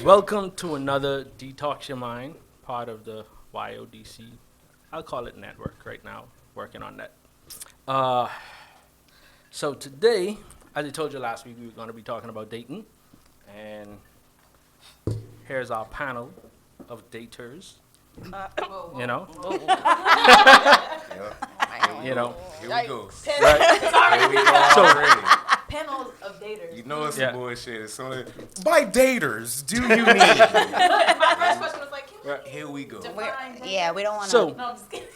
Welcome to another Detox Your Mind, part of the YODC. I'll call it network right now, working on that. So today, as I told you last week, we were going to be talking about dating. And here's our panel of daters. You know? You know? Here we go. Right? Here we go already. Panels of daters. You know it's Yeah. some bullshit. As soon as, by daters, do you mean? My first question was like, can we Here we go. define dater? Yeah, we don't want to. So, No, I'm just kidding.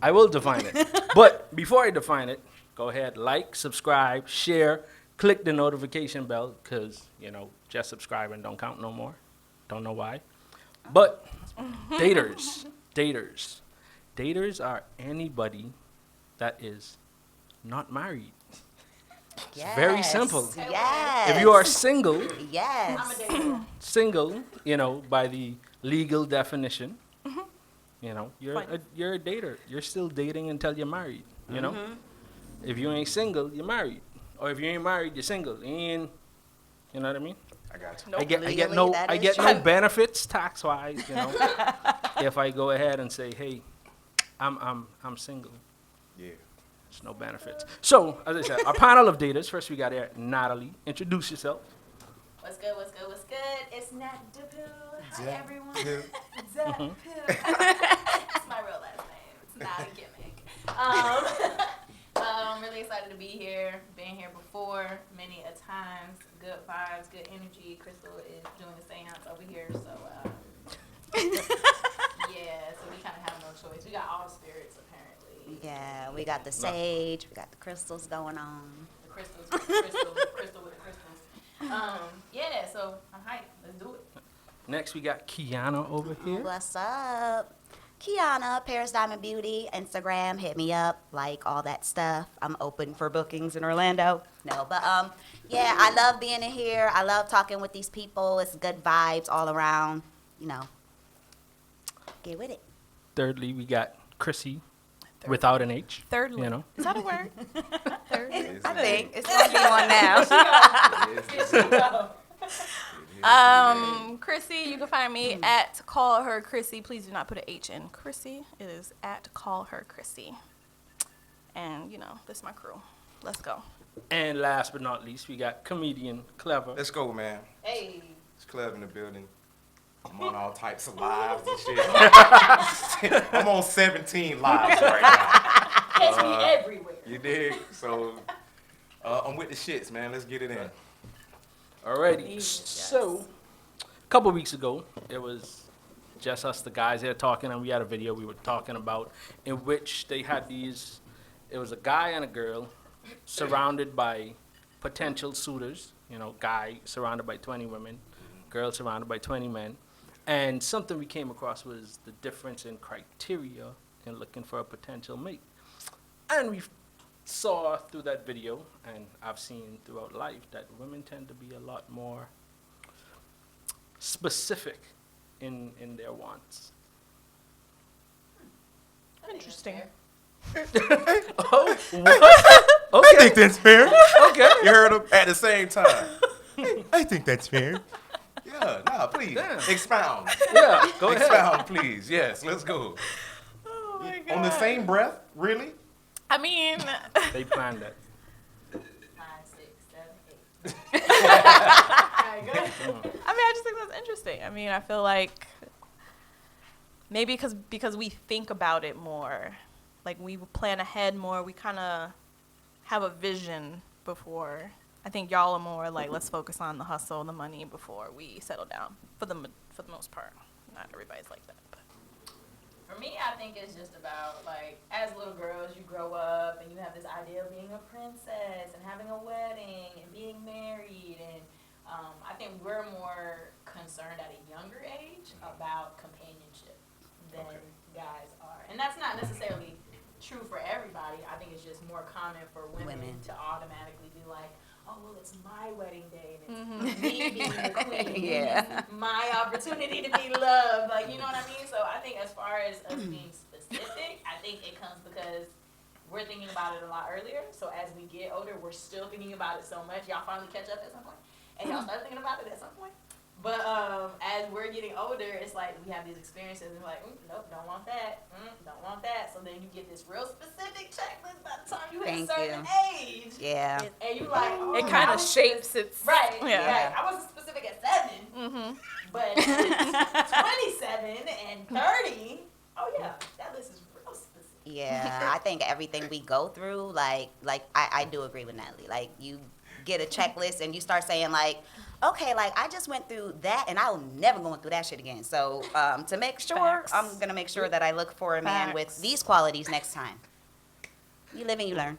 I will define it. But before I define it, go ahead, like, subscribe, share, click the notification bell, because, you know, just subscribing don't count no more. Don't know why. But daters. Daters are anybody that is not married. Yes. Very simple. Yes. If you are single, I'm a Yes. dater. single, you know, by the legal definition, you know, you're Fine. a dater. You're still dating until you're married, you know? If you ain't single, you're married. Or if you ain't married, you're single. And, you know what I mean? I got you. Nope. I get Legally, no that I is get true. no benefits tax wise, you know. If I go ahead and say, hey, I'm single. Yeah. There's no benefits. So, as I said, our panel of daters. First, we got here Natalie. Introduce yourself. What's good? It's Nat DePoo. Hi, Nat everyone. DePoo. DePoo. It's my real last name. It's not a gimmick. I'm really excited to be here. Been here before many a times. Good vibes, good energy. Crystal is doing the seance over here, so yeah. So we kind of have no choice. We got all the spirits apparently. Yeah, we got the sage, we got the crystals going on. The crystals, with the crystals, the crystal with the crystals. Yeah. So I'm hyped. Let's do it. Next, we got Kiana over here. What's up? Kiana, Paris Diamond Beauty, Instagram, hit me up, like all that stuff. I'm open for bookings in Orlando. No, but yeah, I love being in here. I love talking with these people. It's good vibes all around. You know, get with it. Thirdly, we got Chrissy without an H. Thirdly. You know. Is that a word? Thirdly. It's I a- think it's gonna be one now. it's a- Chrissy, you can find me at Call Her Chrissy. Please do not put an H in Chrissy. It is at Call Her Chrissy. And, you know, this is my crew. Let's go. And last but not least, we got comedian Clever. Let's go, man. Hey. It's Clever in the building. I'm on all types of lives and shit. I'm on 17 lives right now. Catch me everywhere. You dig? So I'm with the shits, man. Let's get it in. Alrighty. Yes. So, a couple weeks ago, it was just us, the guys here talking, and we had a video we were talking about in which they had these. It was a guy and a girl surrounded by potential suitors. You know, guy surrounded by 20 women, girl surrounded by 20 men. And something we came across was the difference in criteria in looking for a potential mate. And we saw through that video, and I've seen throughout life, that women tend to be a lot more specific in their wants. Interesting. Oh, what? Okay. I think that's fair. Okay. You heard them at the same time. I think that's fair. Yeah, nah, please. Damn. Expound. Yeah, go ahead. Expound, please. Yes, let's go. Oh, my God. On the same breath? Really? I mean, They planned that. 5, 6, 7, 8. Alright, go ahead. I just think that's interesting. I mean, I feel like maybe because we think about it more, like we plan ahead more, we kind of have a vision before. I think y'all are more like, let's focus on the hustle, the money before we settle down. For the most part, not everybody's like that. But. For me, I think it's just about, like, as little girls, you grow up and you have this idea of being a princess and having a wedding and being married. And I think we're more concerned at a younger age about companionship than guys are. And that's not necessarily true for everybody. I think it's just more common for women to automatically be like, oh, well, it's my wedding day, and it's me being the queen. Yeah. And it's my opportunity to be loved. Like, you know what I mean? So I think as far as us being specific, I think it comes because we're thinking about it a lot earlier. So as we get older, we're still thinking about it so much. Y'all finally catch up at some point, and y'all start thinking about it at some point. But as we're getting older, it's like we have these experiences and we're like, nope, don't want that. Don't want that. So then you get this real specific checklist by the time you hit a certain age. Yeah. And you like, oh, It kind I of was shapes its. Right. Yeah. Right. I wasn't specific at 7, but 27 and 30. Oh yeah, that list is real specific. Yeah, I think everything we go through, like I do agree with Natalie. Like, you get a checklist and you start saying like, okay, like I just went through that and I'll never go through that shit again. So to make sure, Facts. I'm gonna make sure that I look for a man with Facts. these qualities next time. You live and you learn.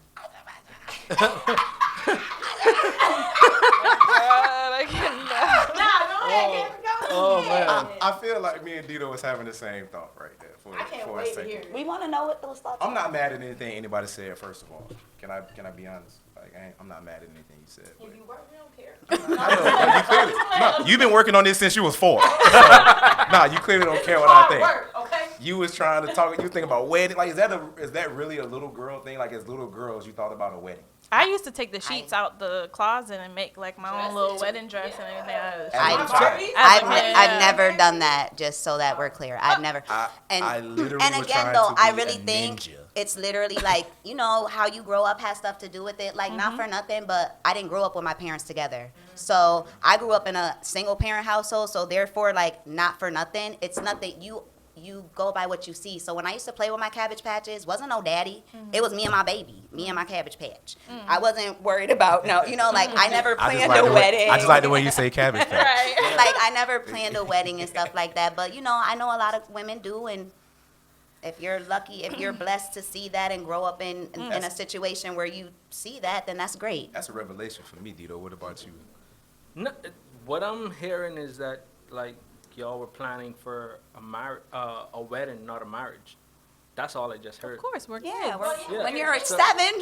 I cannot. Nah, go ahead, Kevin, go. Oh, man. I feel like me and Dito was having the same thought right there for, I can't for a wait to second. hear it. We want to know what those thoughts I'm are. not mad at anything anybody said. First of all, can I be honest? Like, I'm not mad at anything you said. But If you work, we don't care. I know, you clearly, no, you've been working on this since you was 4. So, nah, you clearly don't care what I Hard think. work, okay? You was trying to talk. You think about wedding. Like, is that really a little girl thing? Like, as little girls, you thought about a wedding. I used to take the sheets out the closet and make like my own little Dresses. wedding dress and everything. I've never done that, just so that we're clear. I've never. I literally and was again, trying though, to I be really a think ninja. it's literally like, you know, how you grow up has stuff to do with it. Like, not for nothing, but I didn't grow up with my parents together. So I grew up in a single parent household. So therefore, like, not for nothing. It's nothing. You go by what you see. So when I used to play with my Cabbage Patches, wasn't no daddy. It was me and my baby, me and my Cabbage Patch. I wasn't worried about, no, you know, like, I never planned a wedding. I just like the way you say cabbage patch. Right. Like, I never planned a wedding and stuff like that. But, you know, I know a lot of women do. And if you're lucky, if you're blessed to see that and grow up in a situation where you see that, then that's great. That's a revelation for me, Dito. What about you? No, what I'm hearing is that, like, y'all were planning for a wedding, not a marriage. That's all I just heard. Of course, we're Yeah, kids. we're, Yeah. when you're So- 7.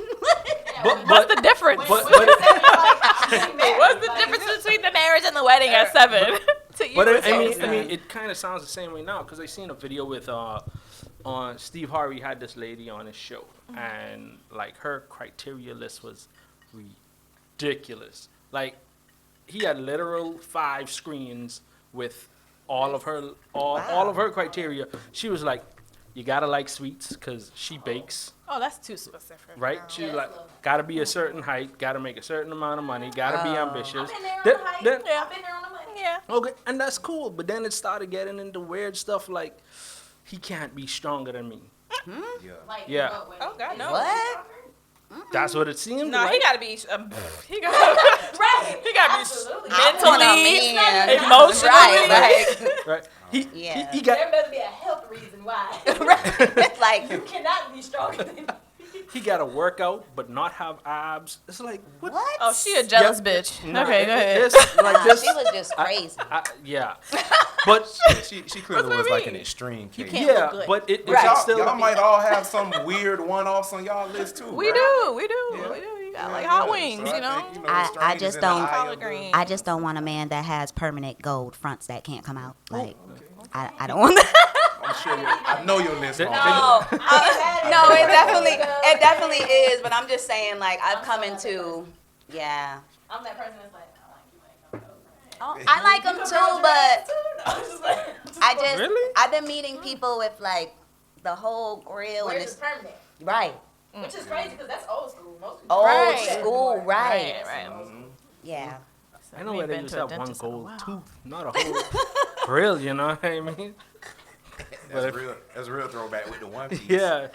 What's the difference? But- What's the difference between the marriage and the wedding at 7? To you, But it's I all mean, the same. it kind of sounds the same way now because I seen a video with on Steve Harvey had this lady on his show, and like her criteria list was ridiculous. Like, he had literal 5 screens with all of her all of her criteria. She was like, you gotta like sweets because she bakes. Oh, that's too specific. Right? She was like, gotta be a certain height, gotta make a certain amount of money, gotta be ambitious. I've been there on Then- the height. then- Yeah. I've been there on the money. Yeah. Okay, and that's cool. But then it started getting into weird stuff like, he can't be stronger than me. Yeah. Like, Yeah. what way? Oh, God, no. What? That's what it seemed No, like. he gotta be. He gotta. Right. He gotta be Absolutely. mentally, man. emotionally. Right, Right? He Yeah. got There better be a health reason why. right. Like, You cannot be stronger than he got to work out but not have abs. It's like what? what? Oh, she a jealous Yeah, bitch. no, Okay, go ahead. It's like Nah, this. she was just crazy. Yeah, but She clearly what was I like mean. an extreme case. can't look yeah, good. but it But y'all, still y'all might all have some weird one-offs on y'all list too. We right? do. Yeah. We do. You got Yeah, like hot yeah. wings, So you know. think, I strangers just in the don't- eye of Collard the- green. I just don't want a man that has permanent gold fronts that can't come out. Like, I don't want that. I'm sure I know your list. They- Mom. they- No, it definitely is. But I'm just saying, like, I've come into, yeah. I'm that person that's like, I like you ain't no Oh, I like them too, but I just, Really? I've been meeting people with like the whole grill and Where's it's is permanent? right, Which is crazy because that's old school. Most people old Right. school, right, Right. yeah. I know We where they been used to to a have one dentist in a gold while. tooth, not a whole grill. You know what I mean? That's real throwback with the one piece. Yeah,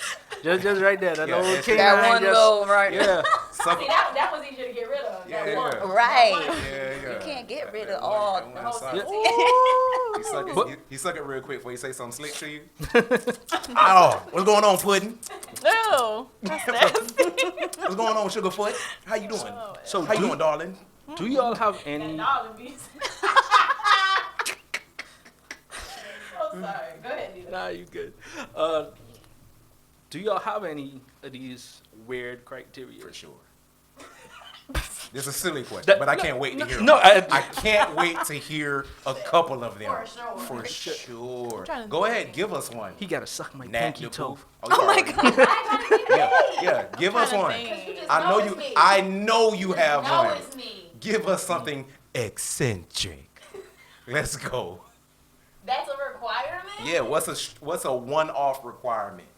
just right there. That Yeah, old that's- canine. That one just- gold, right? Yeah. Suck See, it. that was easier to get rid of. Yeah, that yeah. one. Right. Yeah. You can't get rid That of one- all. that one The whole side. thing. He suck But- it. He suck it real quick before you say something slick to you. Oh, what's going on, Pudding? No. That's nasty. What's going on, Sugarfoot? How you doing? So How you doing, darling? do y'all have That any? dollar piece. I'm sorry. Go ahead, Nita. Nah, you good. Do y'all have any of these weird criteria? For sure. This is a silly question, That- but I can't wait to hear. No, them. I can't wait to hear a couple of them. For sure. For sure. trying to Go ahead, give us one. he gotta suck my Nat pinky the toe. Poof. Oh my god. Yeah, give us Kinda one. thing. I know you have No, one. it's me. Give us something eccentric. Let's go. That's a requirement? Yeah, what's a one-off requirement?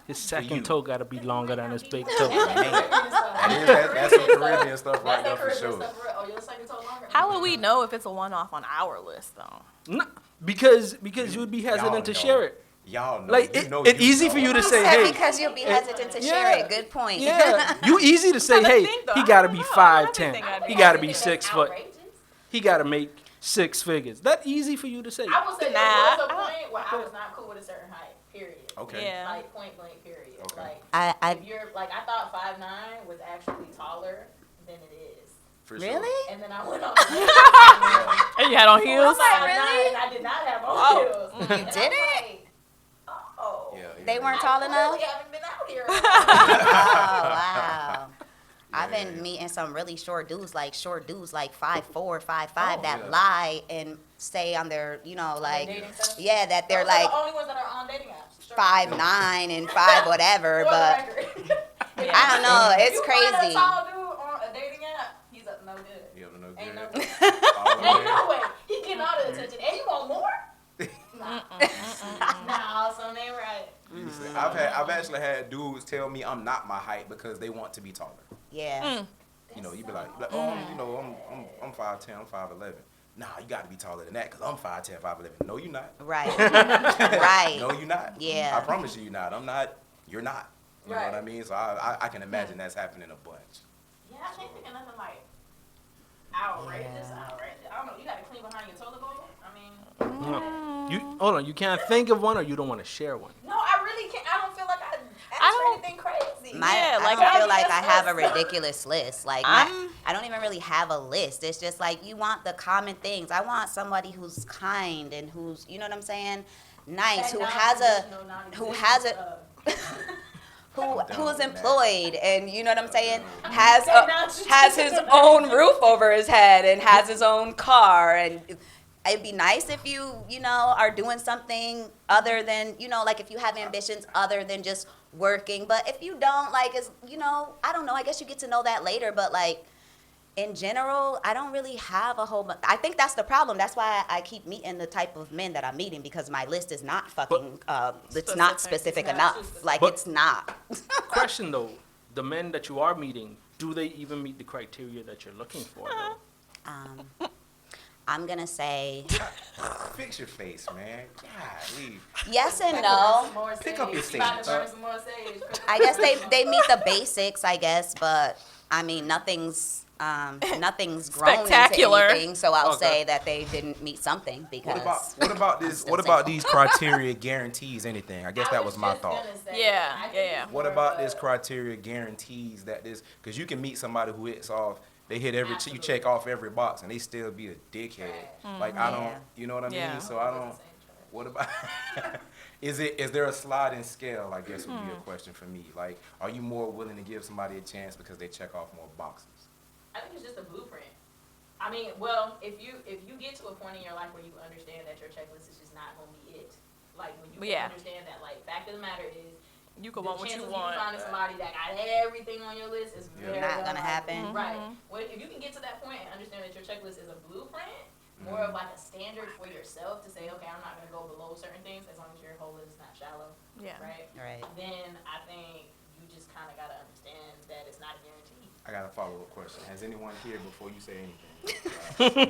His you. second toe got to be longer than his big toe. That's some Caribbean stuff right there for sure. Oh, your second toe longer? How would we know if it's a one-off on our list, though? No, because you would be hesitant Y'all to know. share it. Y'all know. Like it's easy for you to say, Said hey, because you'll be hesitant to share it. Good point. yeah, you easy to say, But hey, think, though, he I got to don't be know. I don't 5'10", think I'd be he got to You be think 6 that's foot, outrageous? he got to make 6 figures. That easy for you to say. I would say Nah, there was a I don't- point where I was not cool with a certain height, period. Okay. Yeah. Like, point blank, period. Okay. Like, I if you're, like, I thought 5'9" was actually taller than it is. For sure. really. And then I went on. And you had on heels? I really? I did not have on Oh. heels. You And I'm didn't? like, oh. Yeah, yeah. They weren't tall I enough. really haven't been out here. Oh wow. I've Yeah. been meeting some really short dudes like 5'4", 5'5" Oh, that yeah. lie and say on their, like, dating stuff? yeah, that they're Those are like the only ones that are on dating apps. Straight. 5'9" and 5 whatever, For the but record. I don't know, If it's you find crazy. a tall dude on a dating app, he's up no good. You don't know Ain't no good. good. All the Ain't way. no way. He getting all the attention. And you want more? Nah. Nah, so they right. I've actually had dudes tell me I'm not my height because they want to be taller. yeah. You know, you be like, oh, I'm 5'10", I'm 5'11". Nah, you got to be taller than that because I'm 5'10", 5'11". No, you're not. Right. Right. No, you're not. Yeah. I promise you, you're not. I'm not. You're not. You know Right. what I mean? So I can imagine that's happening a bunch. Yeah, I can't think of nothing like outrageous. I don't know. You got to clean behind your toilet bowl? I mean, No. You hold on. You can't think of one, or you don't want to share one. no, I really can't. I don't feel like I asked don't- for anything crazy. Yeah, I like, don't I feel like I that's have a us. ridiculous list. Like, I'm- I don't even really have a list. It's just like you want the common things. I want somebody who's kind and who's, you know what I'm saying, nice, That who has a, non-traditional, who has a, non-existent, who's Down, employed and you know what I'm saying, That has his non-traditional. own roof over his head and has his own car. And it'd be nice if you know, are doing something other than, like if you have ambitions other than just working. But if you don't, like, it's, I don't know, I guess you get to know that later. But like, in general, I don't really have a whole bunch. I think that's the problem. That's why I keep meeting the type of men that I'm meeting, because my list is not fucking, it's not specific It's not too enough. specific. Like, But- it's not. Question though, the men that you are meeting, do they even meet the criteria that you're looking for? Though? I'm going to say Fix your face, man. Golly. yes and Burn no. some more Pick up your sage. You about to sage. burn some more sage. I guess they meet the basics, I guess, but I mean nothing's grown Spectacular. into anything, so I'll Okay. say that they didn't meet something because What about this? What about these criteria guarantees anything? I guess that was my thought. Yeah. What about this criteria guarantees that this? Because you can meet somebody who hits off. They hit every. You Absolutely. check off every box, and they still be a dickhead. Like I don't. Yeah. You know what I mean? Yeah. So I don't. What about? Is there a sliding scale? I guess would be a question for me. Like, are you more willing to give somebody a chance because they check off more boxes? I think it's just a blueprint. I mean, well, if you get to a point in your life where you understand that your checklist is just not gonna be it, like when you Yeah. understand that, like, fact of the matter is, You the can want what chances you of you want. finding somebody that got everything on your list is very Not gonna unlikely. happen. Right. Well, if you can get to that point and understand that your checklist is a blueprint, more of like a standard for yourself to say, okay, I'm not gonna go below certain things as long as your whole list is not shallow. Yeah. Right. right. Then I think you just kind of gotta understand that it's not a guarantee. I got a follow-up question. Has anyone here before you say anything?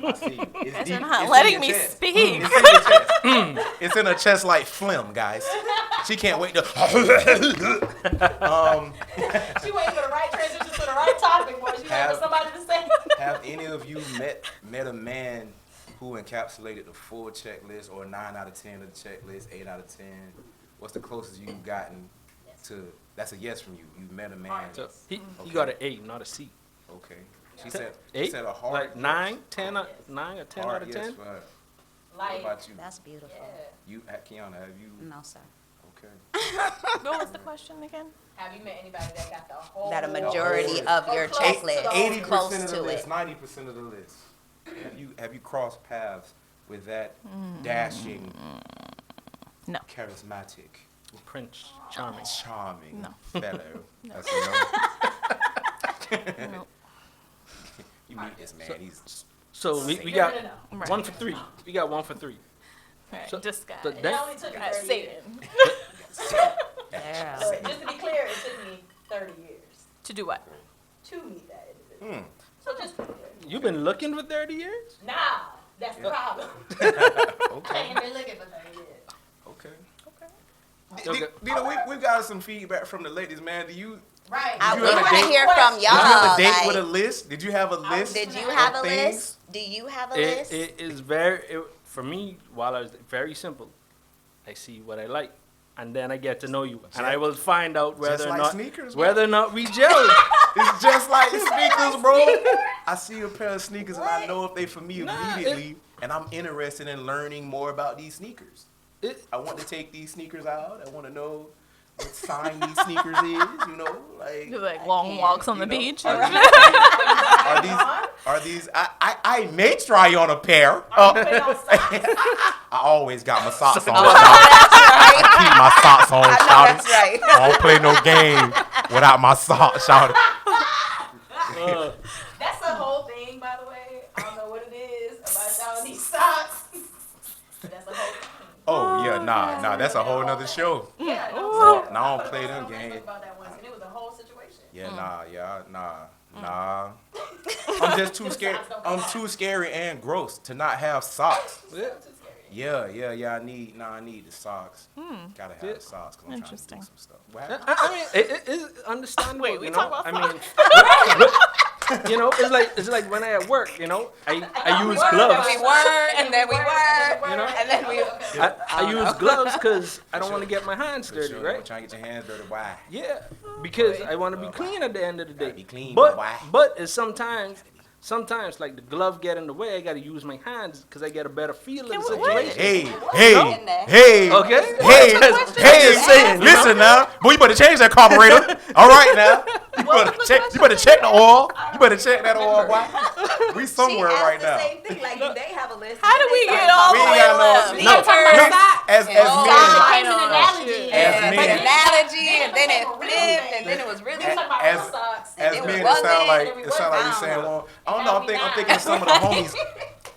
I see you. It's As deep. you're not It's in letting your me chest. speak. It's in your chest. It's in her chest like phlegm, guys. She can't wait to. She waiting for the right transition to the right topic, boy. She waiting Have- for somebody to say. Have any of you met a man who encapsulated the full checklist, or 9 out of 10 of the checklist, 8 out of 10? What's the closest you've gotten to? That's a yes from you. You met a man. So he Okay. got an A, not a C. Okay. She said. She 8, said a hard. like 9, 10, 9 or 10 out hard of yes 10. for her. Like, What about you? That's beautiful. yeah. You, Kiana, have you? No, sir. Okay. What was the question again? Have you met anybody that got the whole? That a majority Oh, of your close to the checklist whole- is 80% close of the to list, it. 90% of the list. Have you crossed paths with that dashing, No. charismatic, Prince Charming. charming No. fellow? That's a no. No. You meet this man. He's So we You're got gonna know. Right. 1 for 3. We got 1 for 3. Right. So- This guy. so It that- only took me Guy 30 Satan. years. Yeah. But just to be clear, it took me 30 years To do what? to meet that individual. So just to be clear. You've been looking for 30 years? Nah, that's the problem. I Okay. ain't been looking for 30 years. Okay. Okay. Dito, we've got some feedback from the ladies, man. Do you Right. Did We you have a want to date? hear from did you have y'all. a date like, with a list? Did you have a list? did you have a of things? list? Do you have a It, list? it is very, for me, while I was very simple. I see what I like, and then I get to know you, and I will find out Just whether or like not sneakers, whether or not we gel. It's just like sneakers, bro. I see a pair of sneakers and I know if they for me Nah, immediately, and I'm interested in learning more about these sneakers. It- I want to take these sneakers out. I want to know what sign these sneakers is. You know, like Do like long can't, walks on you the know, beach. Are and these? Are these? I may try on a pair. Are you putting on socks? I always got my socks on. Oh, shout. that's right. I keep my socks on. I know Shout. that's right. I don't play no game without my socks. Shout. That's the whole thing, by the way. I don't know what it is about y'all these socks. But that's the whole thing. Oh yeah, nah. That's a whole nother show. Yeah, No, I don't play them games. about that once, and it was a whole situation. Yeah, nah. I'm just too scared. I'm too scary and gross to not have socks. Yeah. Too scary. Yeah. I need the socks. Gotta have the socks. 'Cause I'm Interesting. trying to do some stuff. What happened? I mean, it is understandable. Wait, we you talk know? about I mean, you know, it's like when I at work. You know, I use gloves. We were, and then we were, You know? and then we. I use gloves because I don't want to get my hands For dirty, sure. right? Trying to get your hands dirty. Why? Yeah, because I want to be clean at the end of the Gotta day. be clean, but boy. but it's sometimes like the glove get in the way. I got to use my hands because I get a better feel of the situation. Hey. Okay. Hey, Just saying, you listen now. Boy, you better change that carburetor. All right now. You better check the oil. You better check that oil, boy. We somewhere right now. Same thing. Like they have a list. How do we get all We the ain't way got left? no. As Oh, men. Became an Oh, analogy. shit. As Yeah, men. like an analogy, and then it Became a real flipped, thing. and then it was really. We talking about As- real socks. As It men, it wasn't, sound like and we it saying, wasn't. well, I don't Now know. we I'm not. thinking of some of the homies.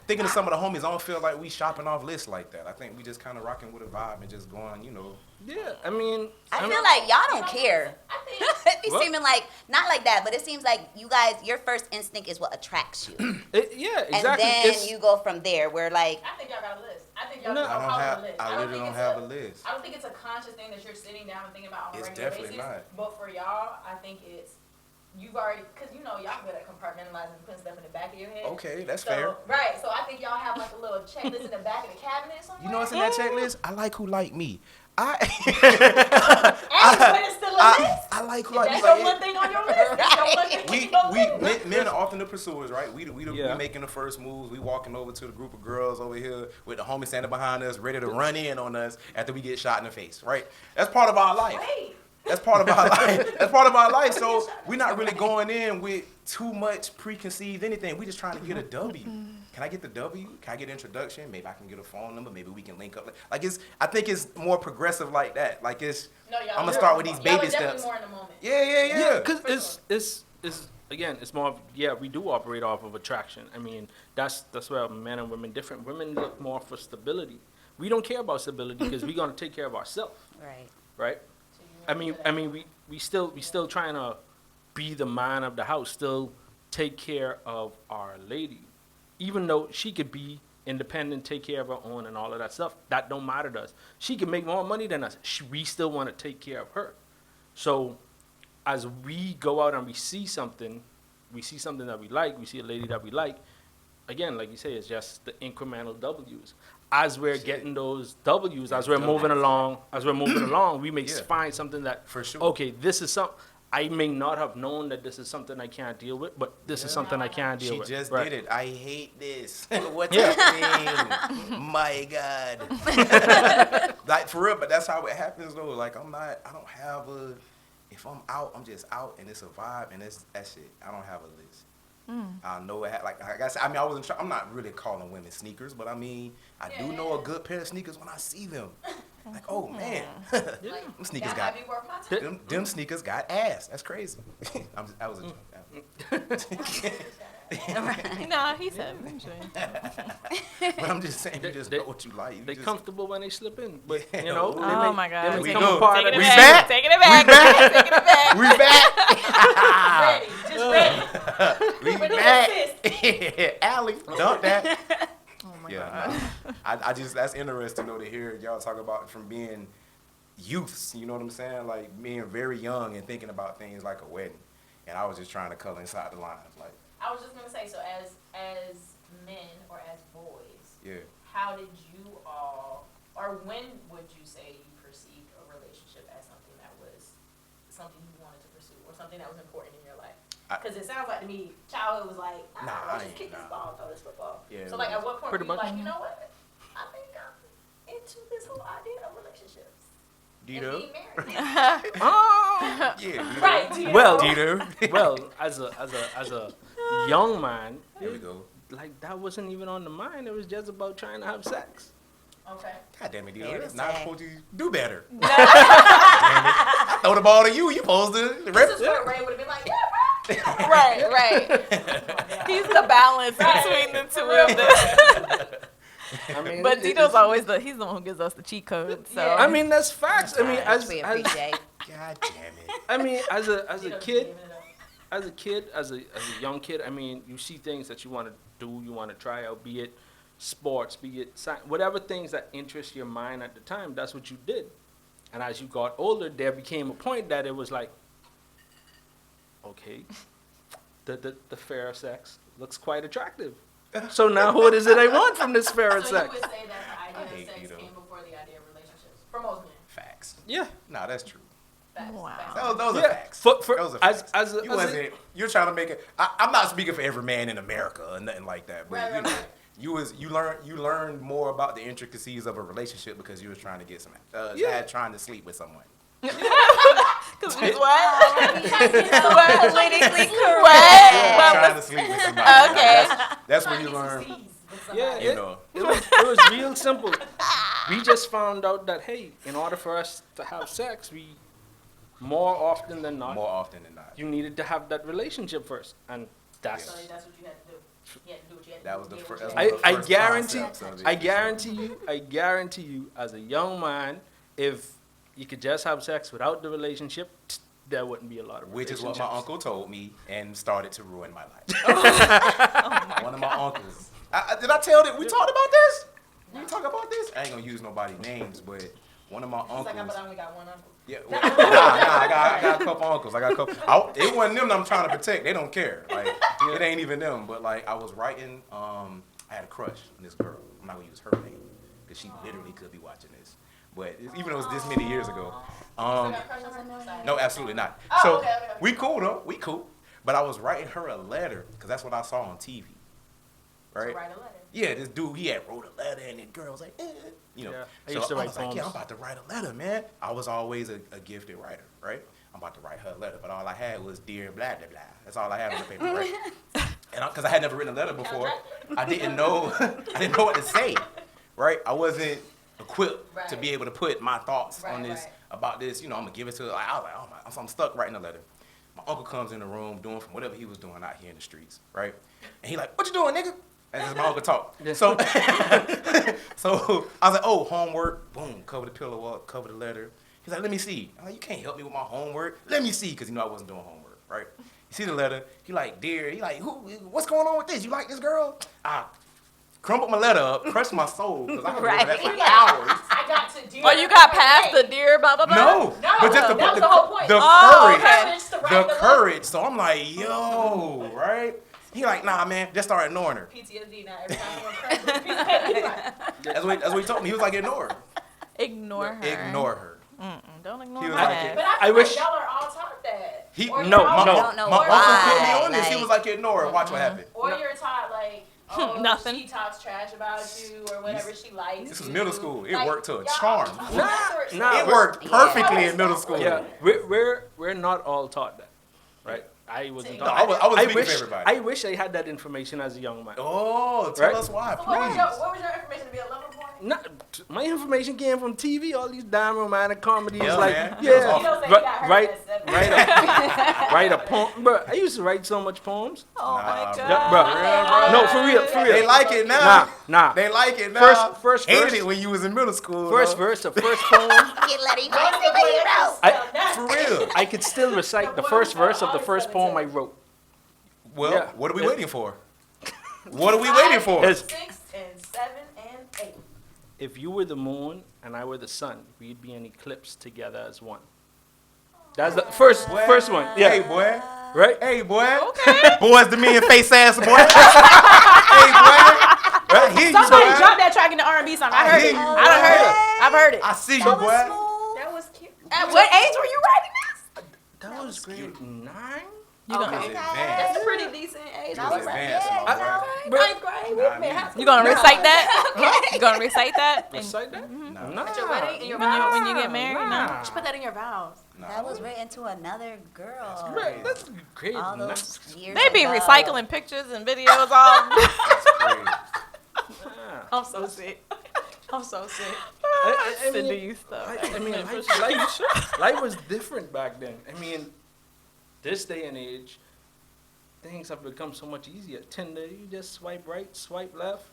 Thinking of some of the homies, I don't feel like we shopping off lists like that. I think we just kind of rocking with a vibe and just going, you know. Yeah, I mean, I feel like y'all don't care. I think It be What? seeming like not like that, but it seems like you guys, your first instinct is what attracts you, yeah, and exactly. then It's- you go from there. Where like, I think y'all got a list. I think y'all No, just I don't don't follow have. the list. I don't literally think don't it's have a list. I don't think it's a conscious thing that you're sitting down and thinking about on It's a regular definitely basis. not. But for y'all, I think it's you've already because y'all good at compartmentalizing and putting stuff in the back of your head. Okay, that's So, fair. Right. So I think y'all have like a little checklist in the back of the cabinet somewhere. You know what's in that checklist? I like who like me. And it's still a list. I like who If like that's me. your Like, one thing on your list. That's your one thing we you gonna do. men are often the pursuers, right? We Yeah. making the first moves. We walking over to the group of girls over here with the homie standing behind us, ready to run in on us after we get shot in the face, right? That's part of our life. Wait. That's part of our life. That's part of our life. So we're not really going in with too much preconceived anything. We just trying to get a W. Can I get the W? Can I get an introduction? Maybe I can get a phone number. Maybe we can link up. Like I think it's more progressive like that. Like it's. No, y'all. I'ma start with these y'all baby are definitely steps. More in the moment. Yeah, because For it's again, it's more of, yeah, we do operate off of attraction. I mean, that's where men and women different. Women look more for stability. We don't care about stability because we're gonna take care of ourselves, right? right? I mean, we still trying to be the man of the house, still take care of our lady, even though she could be independent, take care of her own, and all of that stuff. That don't matter to us. She can make more money than us. We still want to take care of her. So, as we go out and we see something that we like, we see a lady that we like. Again, like you say, it's just the incremental W's. As we're getting those W's, as we're moving along, we may Yeah. find something that, For sure. okay, this is something, I may not have known that this is something I can't deal with, but this is something I can deal She with. just Right. did it. I hate this. What's Yeah. happening? My God. Like for real, but that's how it happens though. Like I don't have a. If I'm out, I'm just out, and it's a vibe, and that's it. I don't have a list. I know it. Like I said, I mean, I'm not really calling women sneakers, but I mean, I do know a good pair of sneakers when I see them. Like, oh man, Like, them sneakers that got might be worth my time. them sneakers got ass. That's crazy. I was a joke. Nah, he said. But I'm just saying, you just They- know what you like. You They just, comfortable when they slip in, but Yeah. you know, Oh my God. They We become go. a part Taking of it We the- back. back. Taking it back. Taking it back. We back. Ready, just ready. We With the back. Allie, dump that. Oh my Yeah, God. nah. I just, that's interesting though to hear y'all talk about from being youths, you know what I'm saying? Like being very young and thinking about things like a wedding. And I was just trying to color inside the lines, like, I was just gonna say, so as men or as boys, yeah. how did you all, or when would you say you perceived a relationship as something that was something you wanted to pursue or something that was important in your life? Because it sounds like to me, childhood was like, Nah, let's I just ain't- kick this nah. ball, throw this football. Yeah, So like, at what point Pretty were you much. like, you know what? I think I'm into this whole idea of relationships and Dito? being married. Oh. Yeah. Dito. Right. Dito. Well, Dito. well, as a young man, There we go. like that wasn't even on the mind. It was just about trying to have sex. Okay. God damn it, Dito. Very That's not sad. supposed to do better. Damn it. I throw the ball to you. You supposed to This rip is where Ray would have been like, yeah, bro. Right, right. He's the balance between the two of them. I mean, But it- Dito's always he's the one who gives us the cheat code. So Yeah. I mean, that's facts. I mean, That's we as appreciate. God damn it. I mean, as a Dito kid, giving it up. as a young kid, I mean, you see things that you want to do, you want to try out, be it sports, be it science, whatever things that interest your mind at the time, that's what you did. And as you got older, there became a point that it was like, okay, the fair sex looks quite attractive. So now what is it I want from this fair So you sex? would say that the I idea hate of sex Dito. came before the idea of relationships for most men. Facts. Yeah. Nah, that's true. Facts. Wow. Facts. Those are Yeah. facts. For Those are as facts. a You wasn't. You're trying to make it. I'm not speaking for every man in America or nothing like that. But Right, you right, know, right. you learned more about the intricacies of a relationship because you was trying to get some. Yeah. Trying to sleep with someone. because we what? What? Politically correct. correct. Trying to sleep with somebody. Okay. That's when you learn. Yeah, You know. it was real simple. We just found out that, hey, in order for us to have sex, we more often than not, More often than not. you needed to have that relationship first, and that's. So that's what you had to do. You had to do what you had to That do. was the Get first. what you That had was to I the first guarantee, concept of it. I guarantee you, as a young man, if you could just have sex without the relationship, there wouldn't be a lot of Which is what my uncle told me and started to ruin my life. Oh One of my uncles. Did I tell that we talked about this? We talk about this? I ain't gonna use nobody's names, but one of my He's like, uncles. but I only got one uncle. Yeah, nah, I got a couple uncles. It wasn't them that I'm trying to protect. They don't care. Like, it ain't even them. But like, I was writing. I had a crush on this girl. I'm not gonna use her name because she literally could be watching this. But even though it was this many years ago, Still got crush on her? Sorry. no, absolutely not. Oh, So okay. we cool though. We cool. But I was writing her a letter because that's what I saw on TV. Right? To write a letter. Yeah, this dude, he had wrote a letter, and the girl was like, you know. Yeah, I So used to write was like, yeah, I'm poems. about to write a letter, man. I was always a gifted writer, right? I'm about to write her a letter, but all I had was dear blah, blah, blah. That's all I had on the paper, right? And because I had never written a letter before, I didn't know what to say, right? I wasn't equipped to be able to put my thoughts on this, about this. You know, I'm going to give it to her. Like, I was like, oh my, so I'm stuck writing a letter. My uncle comes in the room doing from whatever he was doing out here in the streets, right? And he like, what you doing, nigga? That's just my uncle talk. So, so I was like, oh, homework. Boom, cover the pillow up, cover the letter. He's like, let me see. I'm like, you can't help me with my homework. Let me see, because you know I wasn't doing homework, right? You see the letter. He like, dear. He like, what's going on with this? You like this girl? I crumpled my letter up, crushed my soul, because I was doing that for hours. I got to dear. Oh, you got past the dear blah blah blah. No, No, but just that was the the whole point. the Oh, courage, okay. To write the letter. courage. So I'm like, yo, right? He like, nah, man, just start ignoring her. PTSD now. Every time someone crushes a piece of paper, he's like, That's what he told me. He was like, ignore her. Ignore her. Ignore her. Don't ignore He was my like, ass. but I I feel wish- like y'all are all taught that. He Or no, you're all- no. don't know My uncle put me why. on this. He was like, ignore her. Watch what happened. Or you're taught like, oh, Nothing. she talks trash about you or whatever she likes. This was you. middle school. It Like, worked to a y'all charm. all taught that sort of Nah, stuff. It worked perfectly in middle school. Yeah, we're not all taught that, right? I wasn't No, taught. I was speaking wish, for everybody. I wish I had that information as a young man. Oh, tell Right? us why, So what was please. your information to be a lover boy? Not, My information came from TV. All these damn romantic comedies, Yeah, like man. yeah, You don't say you got hurt write at 7. write a poem, bro. I used to write so much poems. Oh my Nah, god. Yeah, bro. No, for real. They like it now. Nah. They like it now. First Hated verse. it when you was in middle school. First though. verse, the first poem. Get Letty Maxie, For real. I could still recite the first verse of the first poem I wrote. Well, Yeah. what are we waiting for? What are we waiting for? It's- 6 and 7 and 8. If you were the moon and I were the sun, we'd be in eclipse together as one. That's the first Boy. one. Yeah. Hey, boy. Right? Hey, boy. Okay. Boys to me and face ass, boy. Hey, boy. Right here, you Somebody boy. dropped that track in the R&B song. I heard hear it. you, I done heard it. I've heard it. I see you, That boy. was smooth. That was cute. At what age were you writing this? That was grade 9. You gonna That's That's advanced. a pretty decent age. That was advanced, yeah, my you boy. know. Ninth grade. We've been high school. you gonna recite that? You gonna recite that? And Recite that? Nah. Nah. At your wedding and your when you get married? Nah. No. Just put that in your vows. Nah. That was written to another girl. Right, that's grade All 9. those years They be ago. recycling pictures and videos all. That's crazy. Nah. I'm so sick. I'm so sick. I Sending mean, you stuff. I mean, life was different back then. I mean, this day and age, things have become so much easier. Tinder, you just swipe right, swipe left.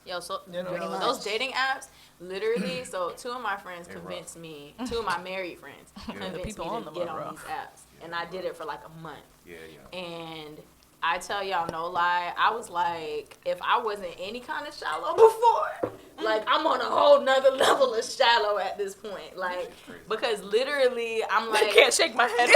Yo, so You know, Pretty much. those dating apps, literally. So 2 of my friends They rough. convinced me. 2 of my married friends convinced people me on to them get are on rough. these apps, and I did it for like a month. Yeah, yeah. And I tell y'all no lie, I was like, if I wasn't any kind of shallow before, like I'm on a whole nother level of shallow at this point. Like, because literally I'm I like, can't shake my head.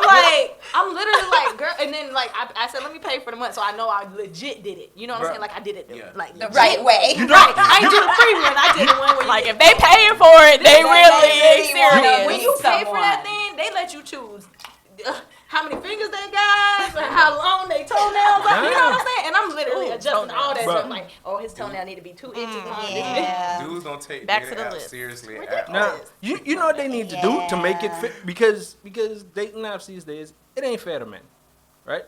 right. I'm literally like, girl, and then like I said, let me pay for the month, so I know I legit did it. You know what I'm Bruh. saying? Like I did it Yeah. like The legit. right way. Right. I ain't do the free one. I did the one where Like you if they paying for it, they really ain't serious. when you pay for Someone. that thing, they let you choose how many fingers they got, and how long they toenails are. You know what I'm saying? And I'm literally adjusting all that Bruh. stuff. Like, oh, his toenail need to be 2 inches long. Yeah. Dudes don't take Back dating to the apps list. seriously at Ridiculous. all. Now, you know what they need to do to make it Yeah. fit because dating apps these days, it ain't fair to men, right?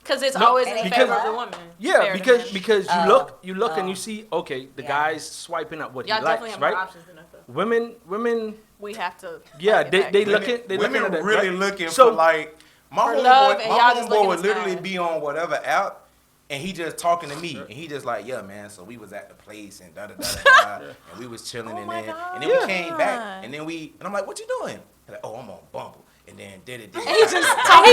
Because it's No, always in because- favor of the woman. Yeah, Fair to because men. because you look and you see, okay, the Yeah. guy's swiping up what Y'all he definitely likes, have more right? options than us. though. Women, We have to. yeah, take it they back. looking Women at that, really right? looking So- for like my For love, and y'all my just homeboy looking would to literally smash. be on whatever app, and he just talking to me, and he just like, yeah, man. So we was at the place and da da da da, and we was chilling, Oh and my then God. we came back, and then I'm like, what you doing? He's like, oh, I'm on Bumble, and then did it. And he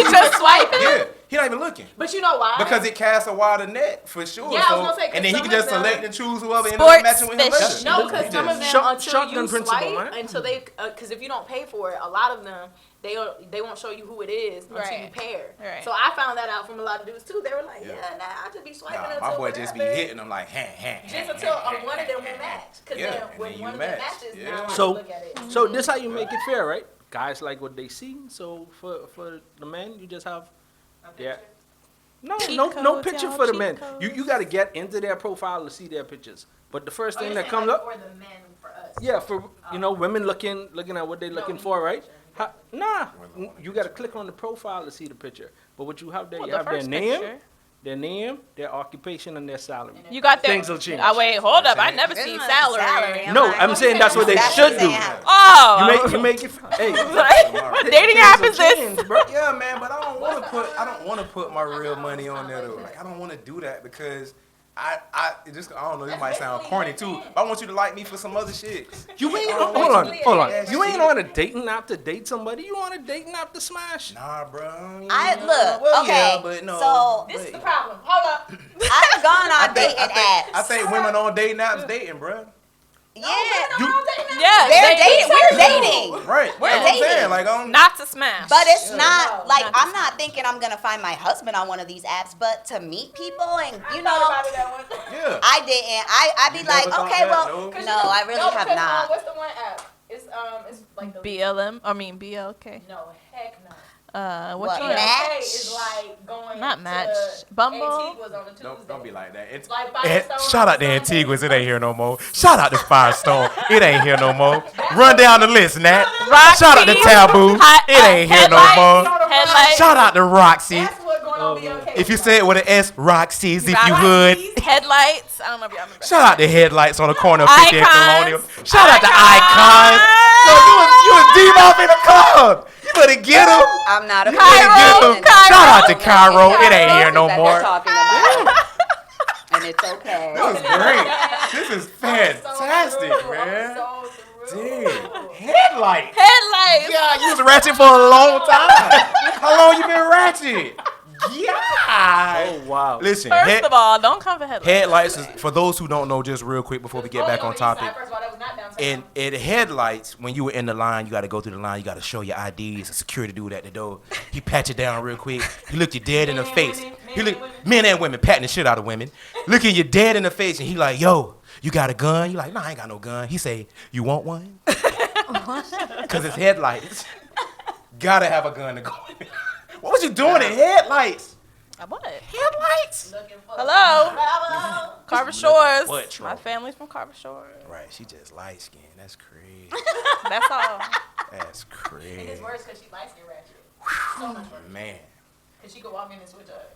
just swiping. Yeah, he not even looking. But you know why? Because it casts a wider net for sure. Yeah, I was gonna say, 'cause and then he some can just of them- select and choose whoever ended Sports up matching with him later. fish. No, He because some of just- them Shot- until shotgun you principle, swipe, man. until they, because if you don't pay for it, a lot of them they won't show you who it is until you Right. pair. Right. So I found that out from a lot of dudes too. They were like, Yeah. yeah, nah, I just be swiping Nah, until my boy just be whatever. hitting them like, Just until one of them will match. Because Yeah, then and when then one you of them match. matches, Yeah. now I So- look at it. So this how you make it fair, right? Guys like what they see. So for the men, you just have yeah. No, Cheat no codes, picture y'all, for the cheat men. codes. You got to get into their profile to see their pictures. But the first thing that comes up, for the men for us. yeah, for women looking at what they looking for, right? Nah, Women want you got to click on the profile to see the picture. But what you have there, Well, you the have their first name, picture. their occupation, and their salary. You got that. Things will change. Wait, hold up. I never This seen is salary. salary. No, like, I'm saying that's what they that's should what do. they have. Oh. You make it. Hey, Dating things app will is this. change, bro. Yeah, man, but I don't want to put my real money on there though. Like I don't want to do that because I don't know. This might sound corny too. But I want you to like me for some other shit. You ain't I don't hold want on, you- hold on. That You ain't shit. on a dating app to date somebody. You on a dating app to smash. Nah, bro. Look, Well, okay, yeah, but no. so This is But- the problem. Hold up. I've gone on dating I apps. think women on dating apps dating, bro. Yeah, Yeah, they're dating. We're dating. Right. We're That's what I'm saying. dating. Like I'm. Not to smash. But it's Yeah. not No, like not I'm not thinking I'm gonna find my husband on one of these apps, but to meet people and you know, Yeah. I didn't. I be You like, never thought okay, that, well, no? no, I really have not. What's the one app? It's like the BLM. I mean BLK. No, heck no. What you What, got? Match? BLK is like going Not to Match. Bumble? Antigua's on a Tuesday. Don't be like that. It's, Like Firestone shout on out to Sunday. Antigua's. It ain't here no more. Shout out to Firestone. It ain't here no more. Run down the list, Nat. Roxy. Shout out to Taboo. Hot- It ain't here no Headlights. more. Headlights. Shout out to Roxy. That's what going gonna be okay. If you say it with an S, Roxy's, if you Roxy's, would. Headlights. I don't know if y'all remember. Shout out to Headlights on the corner of 50th Icons. Colonial. Shout out to Icons. So you was deep off in the club. You better get him. I'm not a You better get him. Shout out to Cairo. It ain't here no that more. they're talking about. And it's okay. This is great. This is fantastic, I'm man. so through. Dude, Headlights. Headlights. Yeah, you was ratchet for a long time. How long you been ratchet? Yeah. Oh wow. Listen, First of all, don't come for headlights. Headlights is, for those who don't know, just real quick before we get back on topic. First of all, that was not downtown. In Headlights, when you were in the line, you got to go through the line. You got to show your IDs. A security dude at the door. He pat you down real quick. He looked you dead in the face. He look men and women patting the shit out of women. Looking you dead in the face, and he like, "Yo, you got a gun?" You like, "Nah, I ain't got no gun." He say, "You want one?" Because it's Headlights. Gotta have a gun to go in. What was you doing at Headlights? What? Headlights? Looking for Hello? Hello. Carver Shores. What, My Tro? family's from Carver Shores. Right, she just light skinned. That's crazy. That's all. That's And crazy. it's worse because she light skin ratchet. So much worse. Man, Because she could walk in and switch up.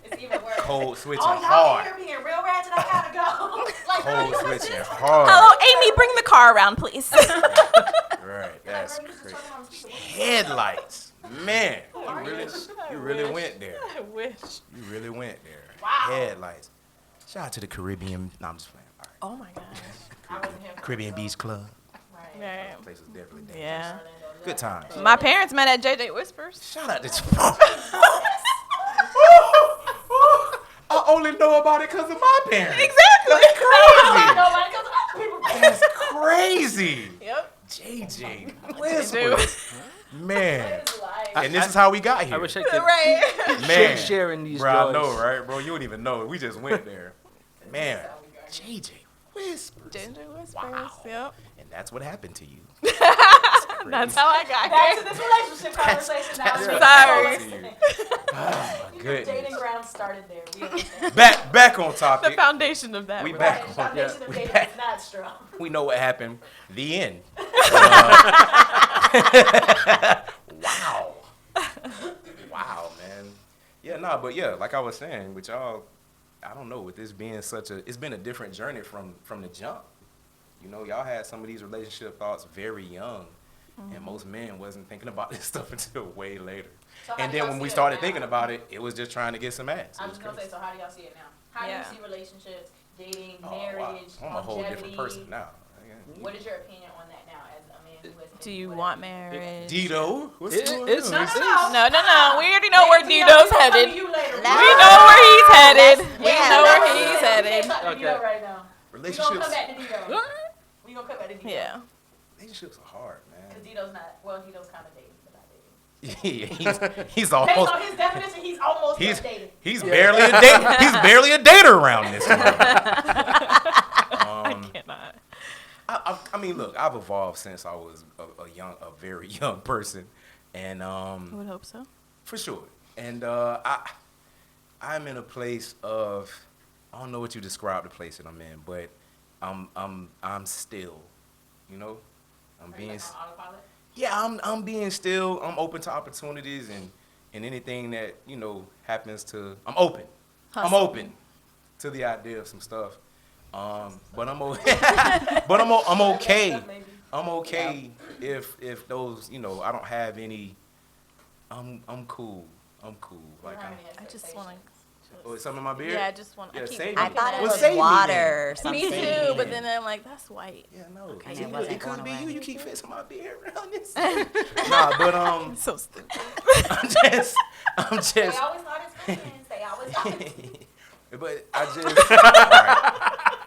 It's even worse. cold switching Oh, y'all hard. here being real ratchet, I gotta go. Like, Cold girl, you switching was hard. Hello, Amy, bring the car around, please. Right, that's just- crazy. Headlights, man. You really went there. I wish. You really went there. Wow. Headlights. Shout out to the Caribbean. No, I'm just playing. All right. Oh my gosh. I wasn't here. Caribbean Beach Club. Right. Right. That place was definitely dangerous. Yeah. Good times. My parents met at JJ Whispers. Shout out to. I only know about it because of my parents. Exactly. That's Nobody goes, other people. crazy. That's crazy. Yep. JJ do. Whispers. Man. It's life. And this is how we got here. I wish I could Right. Man. sharing these Bro, I joys. know, right, bro? You don't even know. We just went there. Man. That's how we got here. JJ Whispers. JJ Whispers. Wow. Yep. And that's what happened to you. That's how I got Back to here. this relationship conversation now. that's We're Sorry. listening. Oh, my Dating goodness. ground started there. We understand. Back on The topic. foundation of that. We relationship. back. Foundation of We dating back. is not strong. We know what happened. The end. Wow. Wow, man. Yeah, nah, but yeah, like I was saying, with y'all, I don't know, with this being it's been a different journey from the jump. You know, y'all had some of these relationship thoughts very young, and most men wasn't thinking about this stuff until way later. So how And do then y'all when we see it started now? thinking about it, it was just trying to get some ass. It I was was gonna say, crazy. so how do y'all see it now? How Yeah. do you see relationships, dating, Oh, marriage, wow. I'm a whole different person longevity? now. What is your opinion on that now as a man who has Do you whatever? want marriage? Dito, what's It- going it's- on? No. No. We already know where Maybe Dito's I'll headed. you later. No. We know where he's headed. We Yeah, know where that's- he's We headed. can't talk to Okay. Dito right now. We gonna come Relationships, back to Dito. We gonna come back to Dito. Yeah. relationships are hard, Because man. Dito's not, well, Dito's kind of dating, but not dating. Yeah, he's Based almost on his definition, he's almost he's dating. he's barely a date. He's barely a dater around this. One. I cannot. I mean, look, I've evolved since I was a very young person, and I would hope so. for sure. And I'm in a place of, I don't know what you describe the place that I'm in, but I'm still, you know, I'm Are you being. like on autopilot? Yeah, I'm being still. I'm open to opportunities and anything that, you know, happens to. I'm open. I'm Hustle. open to the idea of some stuff. But I'm I'm okay. Maybe. I'm okay if those, you know, I don't have any. I'm cool. I'm cool. You Like don't have I'm. any I just want expectations. Oh, something in my beard. Yeah, I just want. Yeah, I keep save I me. thought it Well, was save me water then. or something. Me Save too, me but then. then I'm like, that's white. Yeah, no. Okay, It, it wasn't it could going be away. you. You keep fixing my beard around this. Nah, but So stupid. I'm just. They always thought it's friends. They always thought it's But I just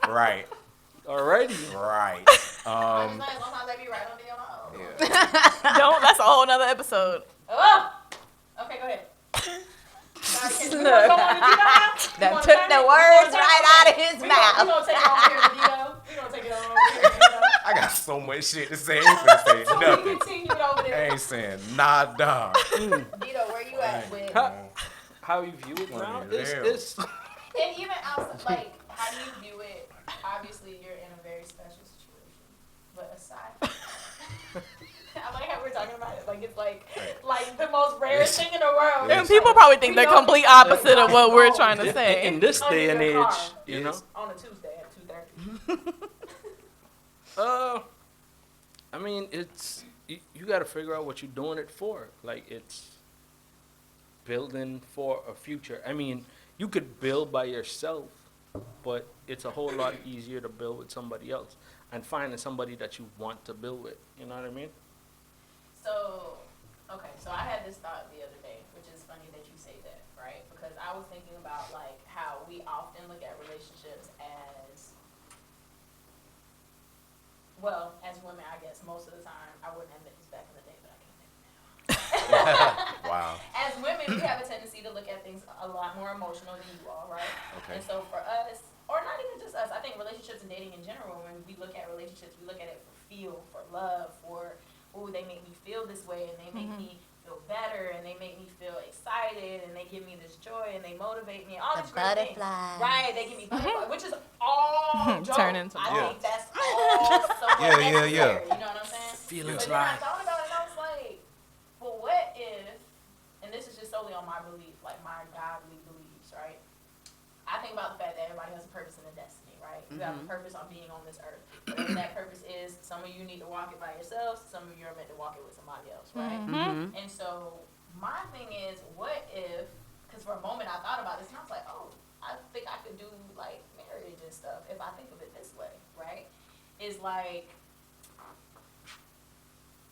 right. Alrighty. Right. sometimes they be right on the other. Yeah. Don't. That's a whole nother episode. Oh! Okay, go ahead. Sorry, we gonna go on to Dito now? We That gonna took turn the it? We words gonna right turn out it? of his We mouth. gonna take it over here to Dito. We gonna take it over here to Dito. I got so much shit to say. I ain't gonna say So we nothing. continue it over I there. ain't saying nada. Dito, where you at with? How you view it now? Funny as hell. It's And even outside, like, how do you view it? Obviously, you're in a very special situation. But aside, I like how we're talking about it. Like, it's like the most rarest thing in the world. And It's people like, probably think we the know complete each other opposite of what we're trying to In say. this under day and your car. age, you know. On a Tuesday at 2:30. I mean, it's you got to figure out what you're doing it for. Like, it's building for a future. I mean, you could build by yourself, but it's a whole lot easier to build with somebody else and finding somebody that you want to build with. You know what I mean? So, okay, so I had this thought the other day, which is funny that you say that, right? Because I was thinking about, like, how we often look at relationships as, well, as women, I guess, most of the time. I wouldn't admit this back in the day, but I can admit it now. Wow. As women, we have a tendency to look at things a lot more emotional than you all, right? Okay. And so for us, or not even just us, I think relationships and dating in general, when we look at relationships, we look at it for feel, for love, for, ooh, they make me feel this way, and they make me feel better, and they make me feel excited, and they give me this joy, and they motivate me, and all The these great things. butterflies. Right, they give me butterflies, which is all dope. Turn into I Yeah. think that's all somewhat Yeah, necessary, yeah. you know what I'm saying? Feelings But then I lie. thought about it, and I was like, well, what if, and this is just solely on my belief, like my godly beliefs, right? I think about the fact that everybody has a purpose and a destiny, right? You have a purpose on being on this earth. Whatever that purpose is, some of you need to walk it by yourselves, some of you are meant to walk it with somebody else, right? Mm-hmm. And so my thing is, what if, because for a moment I thought about this and I was like, oh, I think I could do like marriage and stuff if I think of it this way, right? Is like,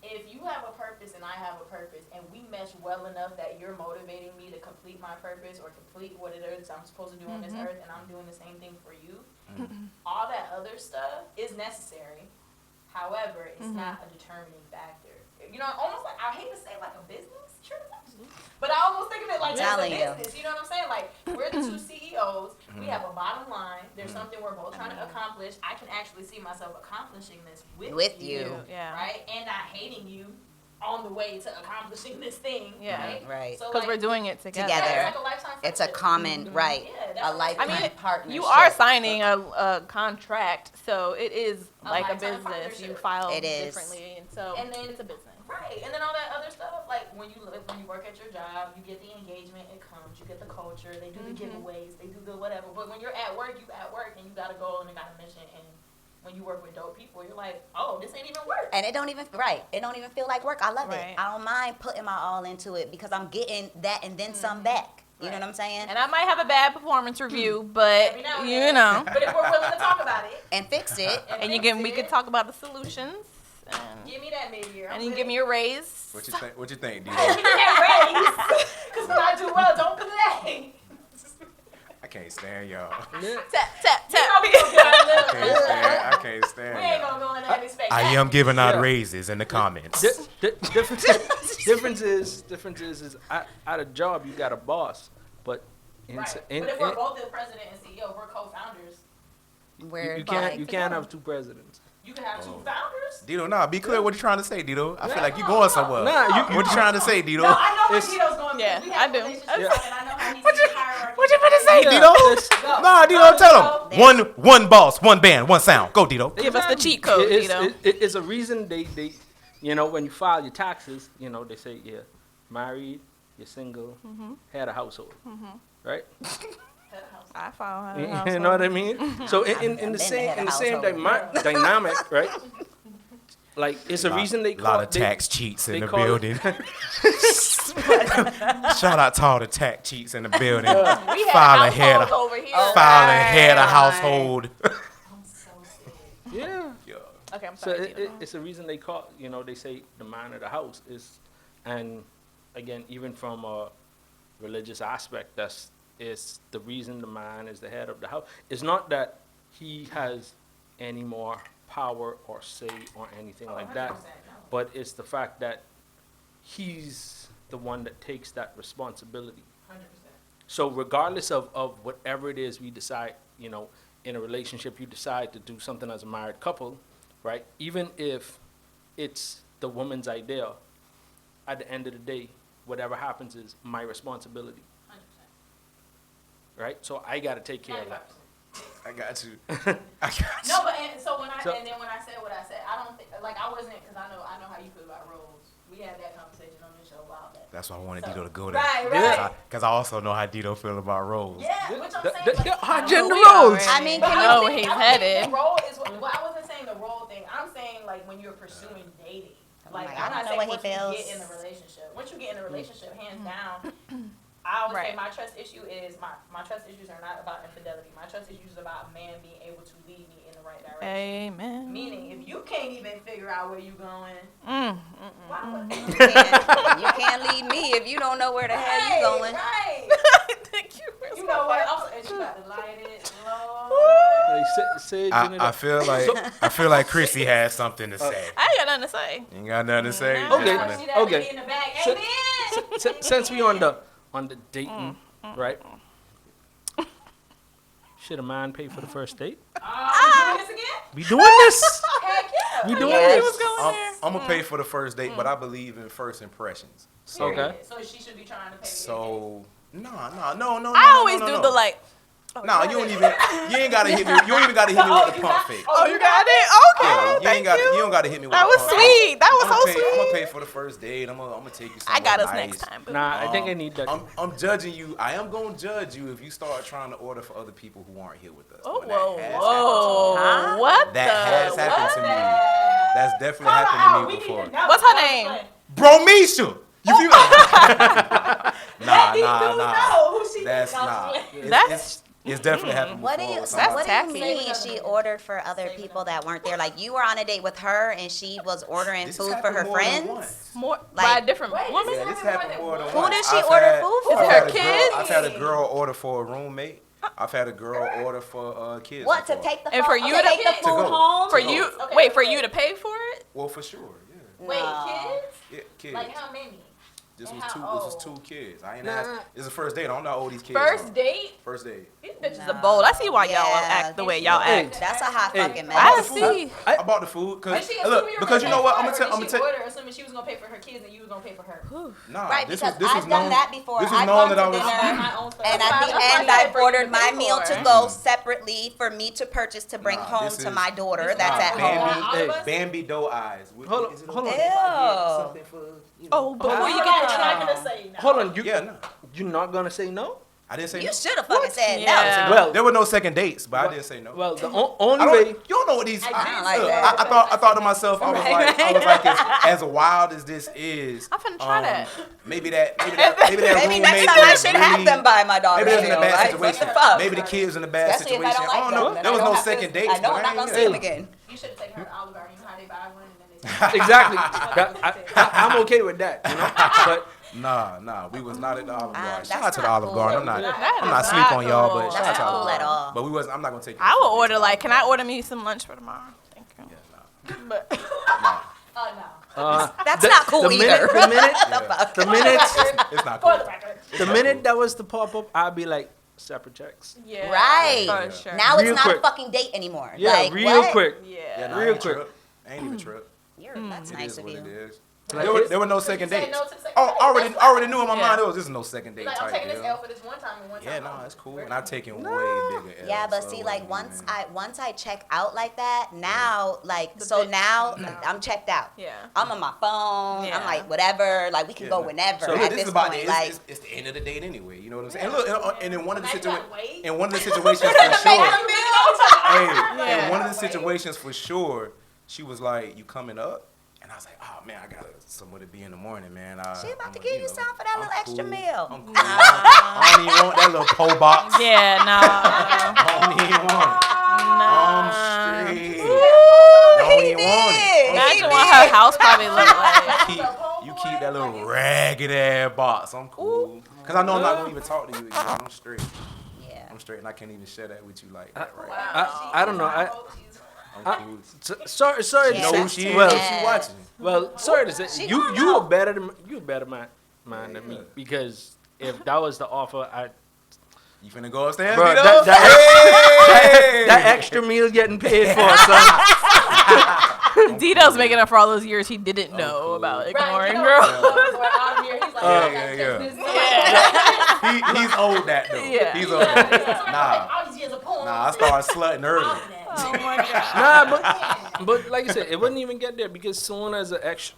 if you have a purpose and I have a purpose and we mesh well enough that you're motivating me to complete my purpose or complete what it is I'm supposed to do on this earth, and I'm doing the same thing for you, all that other stuff is necessary. However, it's not a determining factor. You know, almost like, I hate to say like a business transaction, but I almost think of it like as a Telling you. business. You know what I'm saying? Like, we're the two CEOs. We have a bottom line. There's something we're both trying to accomplish. I can actually see myself accomplishing this with you. Yeah. Right? And not hating you on the way to accomplishing this thing. Yeah. Right. So, Because like, we're doing it together. Together. yeah, it's like a lifetime It's a friendship. common, right, Yeah, that's a what- lifetime I mean, partnership. You are signing a contract, so it is A like a lifetime business. You partnership. file It is. differently, and so And then- it's a business. Right, and then all that other stuff, like when you work at your job, you get the engagement, it comes, you get the culture, they do the giveaways, they do the whatever. But when you're at work, and you got a goal and you got a mission, and when you work with dope people, you're like, oh, this ain't even work. And it don't even feel like work. I love Right. it. I don't mind putting my all into it because I'm getting that and then some back. You know what I'm saying? And I might have a bad performance review, but Every now and you then. know, But if we're willing to talk about it, And fix it. and you fix can we it, could talk about the solutions, and, give me that mid-year. and you give me a raise. What you think? What you think, Give D-Lo? me that raise. Because when I do well, don't play. I can't stand y'all. Yeah. Tap tap You know tap. we gonna get our I little can't stand. I can't stand We ain't y'all. gonna go into any space. I am giving out Yeah. raises in the comments. Difference is at a job you got a boss, but Right. But if we're both the president and CEO, we're co-founders. We're you can't have two presidents. You can have two founders. Dito, nah, be clear what you trying to say, Dito. I feel like you going somewhere. Nah, What you trying to say, Dito? No, I know where It's- Tito's going. Yeah, We have I do. relationships, Yeah. and I know how he sees hierarchy. What you finna say, Yeah, Dito? it's- Go. Nah, Go, Dito, tell Dito. him. One boss, one band, one sound. Go, Dito. Give us the cheat code, It's a reason they when you file your taxes, they say you're married, you're single, had a household, right? I follow. You know what I mean? So in been the the same head of dynamic, right? Like it's a reason they A call lot of tax cheats in they the call it- building. Shout out to all the tax cheats in the building. We had Filing head households of, over here. filing head of Right. household. I'm so sick. Yeah. Yeah. Okay, I'm So sorry. Dito. it's a reason they call they say the man of the house is, and again even from a religious aspect, it's the reason the man is the head of the house. It's not that he has any more power or say or anything like that, 100%, no. but it's the fact that he's the one that takes that responsibility. 100%. So regardless of whatever it is we decide, in a relationship, you decide to do something as a married couple, right? Even if it's the woman's idea, at the end of the day, whatever happens is my responsibility, 100%. right? So I got to take care of that. 95%. I got you. I got you. No, but and so when I So- and then when I said what I said, I don't think like I wasn't because I know how you feel about roles. We had that conversation on this show a while back. That's why I wanted Dito to go there. Right. Because I also know how Dito feel about roles. Yeah, which I'm saying. Like, High I gender We roles. already I mean, But can I know don't where think- he's I don't think headed. the role is well, I wasn't saying the role thing. I'm saying like when you're pursuing dating. Like Like, I'm I not don't know saying what he once you feels. get in a relationship. Once you get in a relationship, hands down, I always say Right. my trust issue is my trust issues are not about infidelity. My trust issues is about a man being able to lead me in the right direction. Amen. Meaning, if you can't even figure out where you're going, why would You can't lead me if you don't know where the hell you going. Right. Thank you. You know what? I'm and she about to light it. Lord. Like, say I feel like Chrissy has something to say. I ain't got nothing to say. You ain't got nothing to say? No. Okay. Just wanna- See that Okay. lady in the back. Since- Amen. Since we on the dating, right? Should a man pay for the first date? We doing this again? We doing this? Heck yeah. We doing Yes. He this? was going there. I'm gonna pay for the first date, but I believe in first impressions. So, Okay. So she should be trying to pay. so no. I always do the like. No, you ain't gotta hit me. You don't even gotta hit me with the pump fake. Oh, you got it. Okay. Yeah, you Thank ain't got. you. You don't gotta hit me with That the was pump fake. sweet. That was I'm so gonna sweet. pay for the first date. I'm gonna take you I somewhere got us nice. next time. Boo. Nah, I think I need that. I'm judging you. I am gonna judge you if you start trying to order for other people who aren't here with us. Oh, When that whoa, has whoa. Huh? What That the? has happened to me. That's definitely happened to me before. What's her name? Bro, Misha. You feel? Nah. Who she That's think nah. I'm It's definitely happened What do before. you with so somebody. what do tacky. you mean she ordered for other people that weren't there? Like you were on a date with her and she was ordering This has food for happened her more than friends? once. More by Like- a different Wait, woman? Yeah, this happened more than Who once. did she I've order had- food I've for? had Her a girl- kids? I've had a girl order for a roommate. I've had a girl order for kids. What to before. take the And phone, for you to to- take the To food go. home? For To go. you? Okay, Wait, for wait. you to pay for it? Well, for sure, yeah. Wait, No. kids? Yeah, kids. Like how many? This and was two. how This was old? 2 kids. I ain't Nah. asked. This is the first date. I don't know how old these kids are. First date? First date. These bitches It's a bold. I see why y'all Yeah. act the way y'all Hey. act. That's a hot Hey, fucking I I bought mess. the see. food. I bought the food Did because she look, assume you were because you gonna know what, pay I'm for gonna it, tell. or I'm did gonna she tell. order assuming she was gonna pay for her kids and you was gonna pay for her? Nah, Right, this because was I've known. done that before. This was I've known gone that I to was. dinner, My own stuff. and That's at why- the that's why end, I I said for you ordered to my pay meal for to it. go separately for me to purchase to bring Nah, home this to is- my daughter this that's is at not home. all Bambi, of us? Bambi doe eyes. Hold on, Is it hold okay on. if I get Ew. something for, you know? Oh, before you I'm get the not check. gonna say no. Hold on, you Yeah, no. you're not gonna say no? I didn't say You no. should have fucking said Yeah. no. Well, There were no second dates, but I didn't say no. well, the I only don't, way. you don't know what these. I I, didn't like look, that. I thought to myself, I was like, as wild as this is, I'm finna try that. maybe that Maybe roommate next time I was should really, have them buy my daughter. maybe they was in a meal, bad right? situation. What the fuck? Maybe the kids was in a bad Especially if I situation. don't like I don't them. know. then There I was don't no have to- second dates. I know but I'm not ain't gonna get see it. them again. You should have taken her to Olive Garden. You know how they buy one and then they Exactly. I'm okay with that, you know. But Nah, we was not at the Olive Garden. That's Shout out to the not Olive cool. Garden. I'm That not is sleep not on y'all, cool. but That's shout out to not Olive cool at Garden. all. But we was. I'm not gonna take. I you will to order Olive like, can I Garden. order me some lunch for tomorrow? Thank you. Yeah, nah. But no. That's the- not cool the either. the minute It's not For cool. the record. the minute that was to pop up, I'd be like separate checks. yeah, Right. for sure. Now Real it's not quick. a fucking date anymore. Yeah, like, real what? quick. Yeah, Yeah. nah, Real ain't quick. trip. Ain't even trip. That's It nice is of what you. it is. Like, There were no second Say dates. no to the second Oh, date. That's already fine. knew in my Yeah. mind this is no second date Like, I'm type taking this deal. L for this one time and one time. Yeah, no, only. it's cool. We're And I've cool. taken way bigger L's. Yeah, but so see, it like wasn't even- once I check out like that, now like The so bitch now comes out. I'm checked out. Yeah. I'm on my phone. Yeah. I'm like whatever. Like we can Yeah, go no. whenever So at look, this this is about point. the, Like it's the end of the date anyway. You know what I'm saying? And Yeah. look, and in one of the Now you situations, gotta wait. in one of the situations for Make sure, them hey, Yeah. in one of the situations for sure, she was like, "You coming up?" And I was like, "Oh man, I got somewhere to be in the morning, man." She about to I'm, give you you know, something for that I'm little extra cool. meal. I'm cool. I don't even want that little po box. Yeah, no. I don't even want it. I'm Nah. straight. Ooh, Don't he even want it. did. Imagine what her house probably looked like. You keep that little ragged ass box. I'm cool. Cause I know I'm not gonna even talk to you again. I'm straight. Yeah. I'm straight, and I can't even share that with you like that right Wow. I don't know. I'm cool. Sorry Yeah, to No, that's say. she too is. bad. She watching. Well, sorry to say. She You gonna you know. were better than you a better man than me, because if that was the offer, You finna go upstairs, Bro, Vito? that Hey! extra meal getting paid for, son. Dito's making up for all those years he didn't know cool. about Right, ignoring you know, girls. out here, he's like, Yeah. He's old that though. Yeah. He's old that. Nah. All these years of porn. Nah, I started slutting early. Oh my god. Nah, but like I said, it wouldn't even get there because soon as an extra,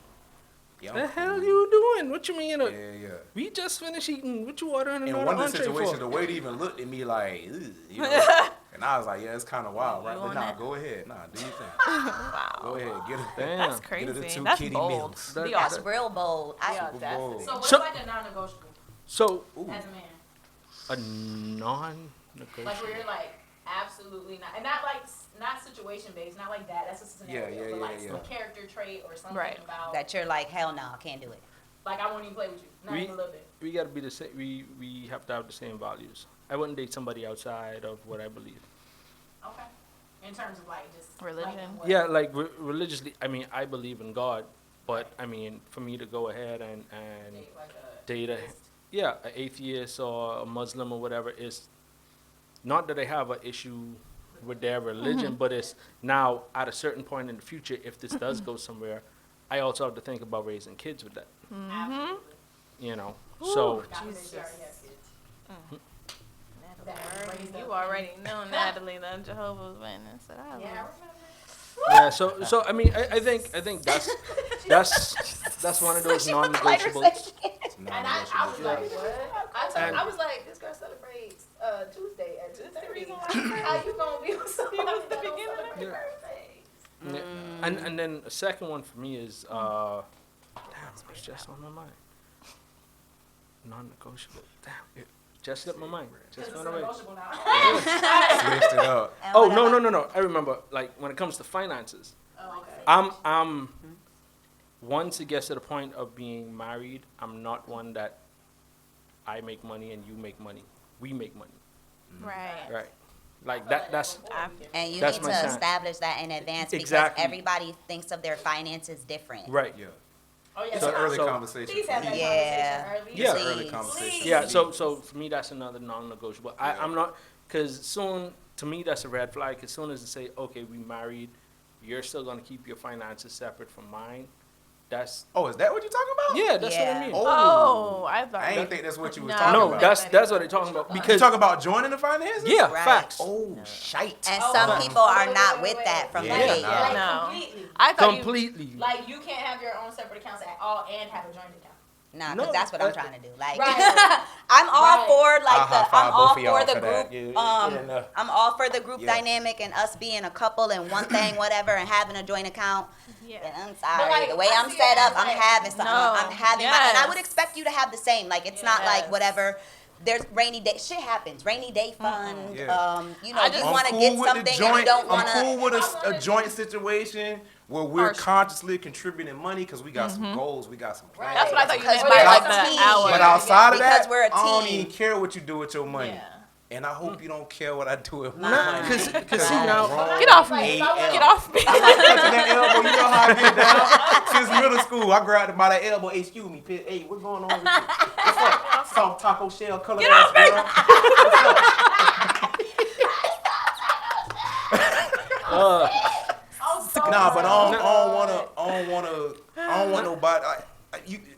Yeah, The I'm hell cool. you doing? What you mean? Yeah. We just finished eating. What you ordering In another one of the entree situations, for? the waiter even looked at me like, "Ugh," you know, and I was like, yeah, it's kind of wild, right? You But on nah, that? go ahead, nah, do your thing. Wow. Go ahead, get it. Damn. That's Get her the crazy. two That's kitty bold. meals. That- The That's audacity. real bold. The Super audacity. bold. So what's So- like a non-negotiable So Ooh. as a man? a non-negotiable. Like where you're like absolutely not, and not like not situation based, not like that. That's a scenario, Yeah, but like yeah. some character trait or something Right. about That you're like, hell no, can't do it. like I won't even play with you, not We- even a little bit. We gotta be the same. We have to have the same values. I wouldn't date somebody outside of what I believe. Okay. In terms of like just Religion. liking what- Yeah, like religiously. I mean, I believe in God, but I mean, for me to go ahead and date like a date a atheist. yeah, an atheist or a Muslim or whatever is not that I have an issue with their religion, but it's now at a certain point in the future, if this does go somewhere, I also have to think about raising kids with that. Absolutely. You know, so God forbid you already have kids. You already know Natalie, the Jehovah's Witness. That I Yeah, I love. remember. yeah, so I mean, I think that's one of those non-negotiables. It's And I non-negotiable. was like, what? And- I was like, this girl celebrates Tuesday at 2:30. How you gonna be with somebody that don't celebrate Yeah. birthdays? Yeah. And then the second one for me is damn, it's just on my mind. Non-negotiable. Damn, it just slipped my mind. Just Because went it's away. negotiable now. Switched it up. And Oh what about- no! I remember, like when it comes to finances, Oh, okay. I'm once it gets to the point of being married, I'm not one that I make money and you make money. We make money, Right. right? Like that. That's And you That's need my to sign. establish that in advance because Exactly. everybody thinks of their finances different. right. Yeah. Oh, yeah. It's an early so- conversation. Please have that Yeah. conversation early. Yeah. It's an early Please. conversation. Yeah. Please. So for me, that's another non-negotiable. Yeah. I'm not because soon to me that's a red flag. As soon as they say, okay, we married, you're still gonna keep your finances separate from mine. That's Oh, is that what you're talking about? yeah. That's what I Yeah. mean. Oh, I thought. I ain't think that's what you was No. talking No, about. that's what they're talking about You because talk about joining the finances? yeah, Right. facts. Oh, shite. And Oh, some wow. people are Wait, not wait, with wait, that wait. from Yeah, the Like, nah. get-go. No. completely. I thought you. Completely. Like you can't have your own separate accounts at all and have a joint account. Nah, No, because that's what I'm I- trying to do. Like, Right. I'm all Right. for like I'll the high-five I'm all both of y'all for the for that. group. Yeah. I'm all for the group Yeah. dynamic and us being a couple and one thing, whatever, and having a joint account. Yeah. And I'm sorry, like, the way I I'm see it set as, up, I'm like- having something. No. I'm having my, and I would Yes. expect you to have the same. Like, it's not like Yes. whatever. There's rainy day. Shit happens. Rainy day fund. Yeah. You know, I you just- want to I'm get cool with something the and joint. you don't want I'm cool to. with I a wanna joint do- situation where we're Partial. consciously contributing money because we got some goals, we got some plans. That's what I thought you Because meant we're by like a the team. hour. But outside of Because that, we're a I don't team. even care what you do with your money. Yeah. And I hope you don't care what I do with my Nah. money. Because see now, Get off Like, me. if I wanna- Get off me. I like touching that elbow. You know how I get down? Since middle school, I grabbed by that elbow. Hey, excuse me, bitch. Hey, what's going on with you? What's up? Soft taco shell color Get ass off me. girl. I'm so Nah, but I sorry. don't want nobody.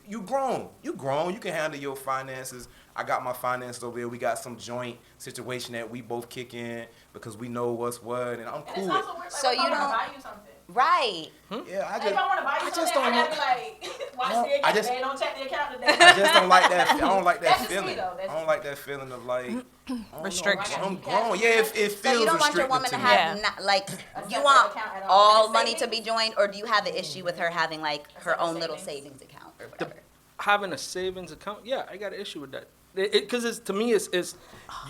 You grown. You grown. You can handle your finances. I got my finances over here. We got some joint situation that we both kick in because we know what's what, and I'm And cool it's with. also weird, like, So if you I wanna don't- buy you something. Right. Yeah, Like, if I want to buy you I something, just I don't gotta know. be like, watch the I account. just- They don't check the account today. I just don't like that. I don't like that That's just me, feeling. though. That's I don't just like that feeling of like I don't know, Restriction. I'm grown. Yeah, it feels So you don't want your restricted woman to to me. have Yeah. not, like A you separate want account at all And money to savings? be joined, or do you have an issue with her having like her separate own little savings? savings account or The- whatever? having a savings account, yeah, I got an issue with that. Because it's to me, it's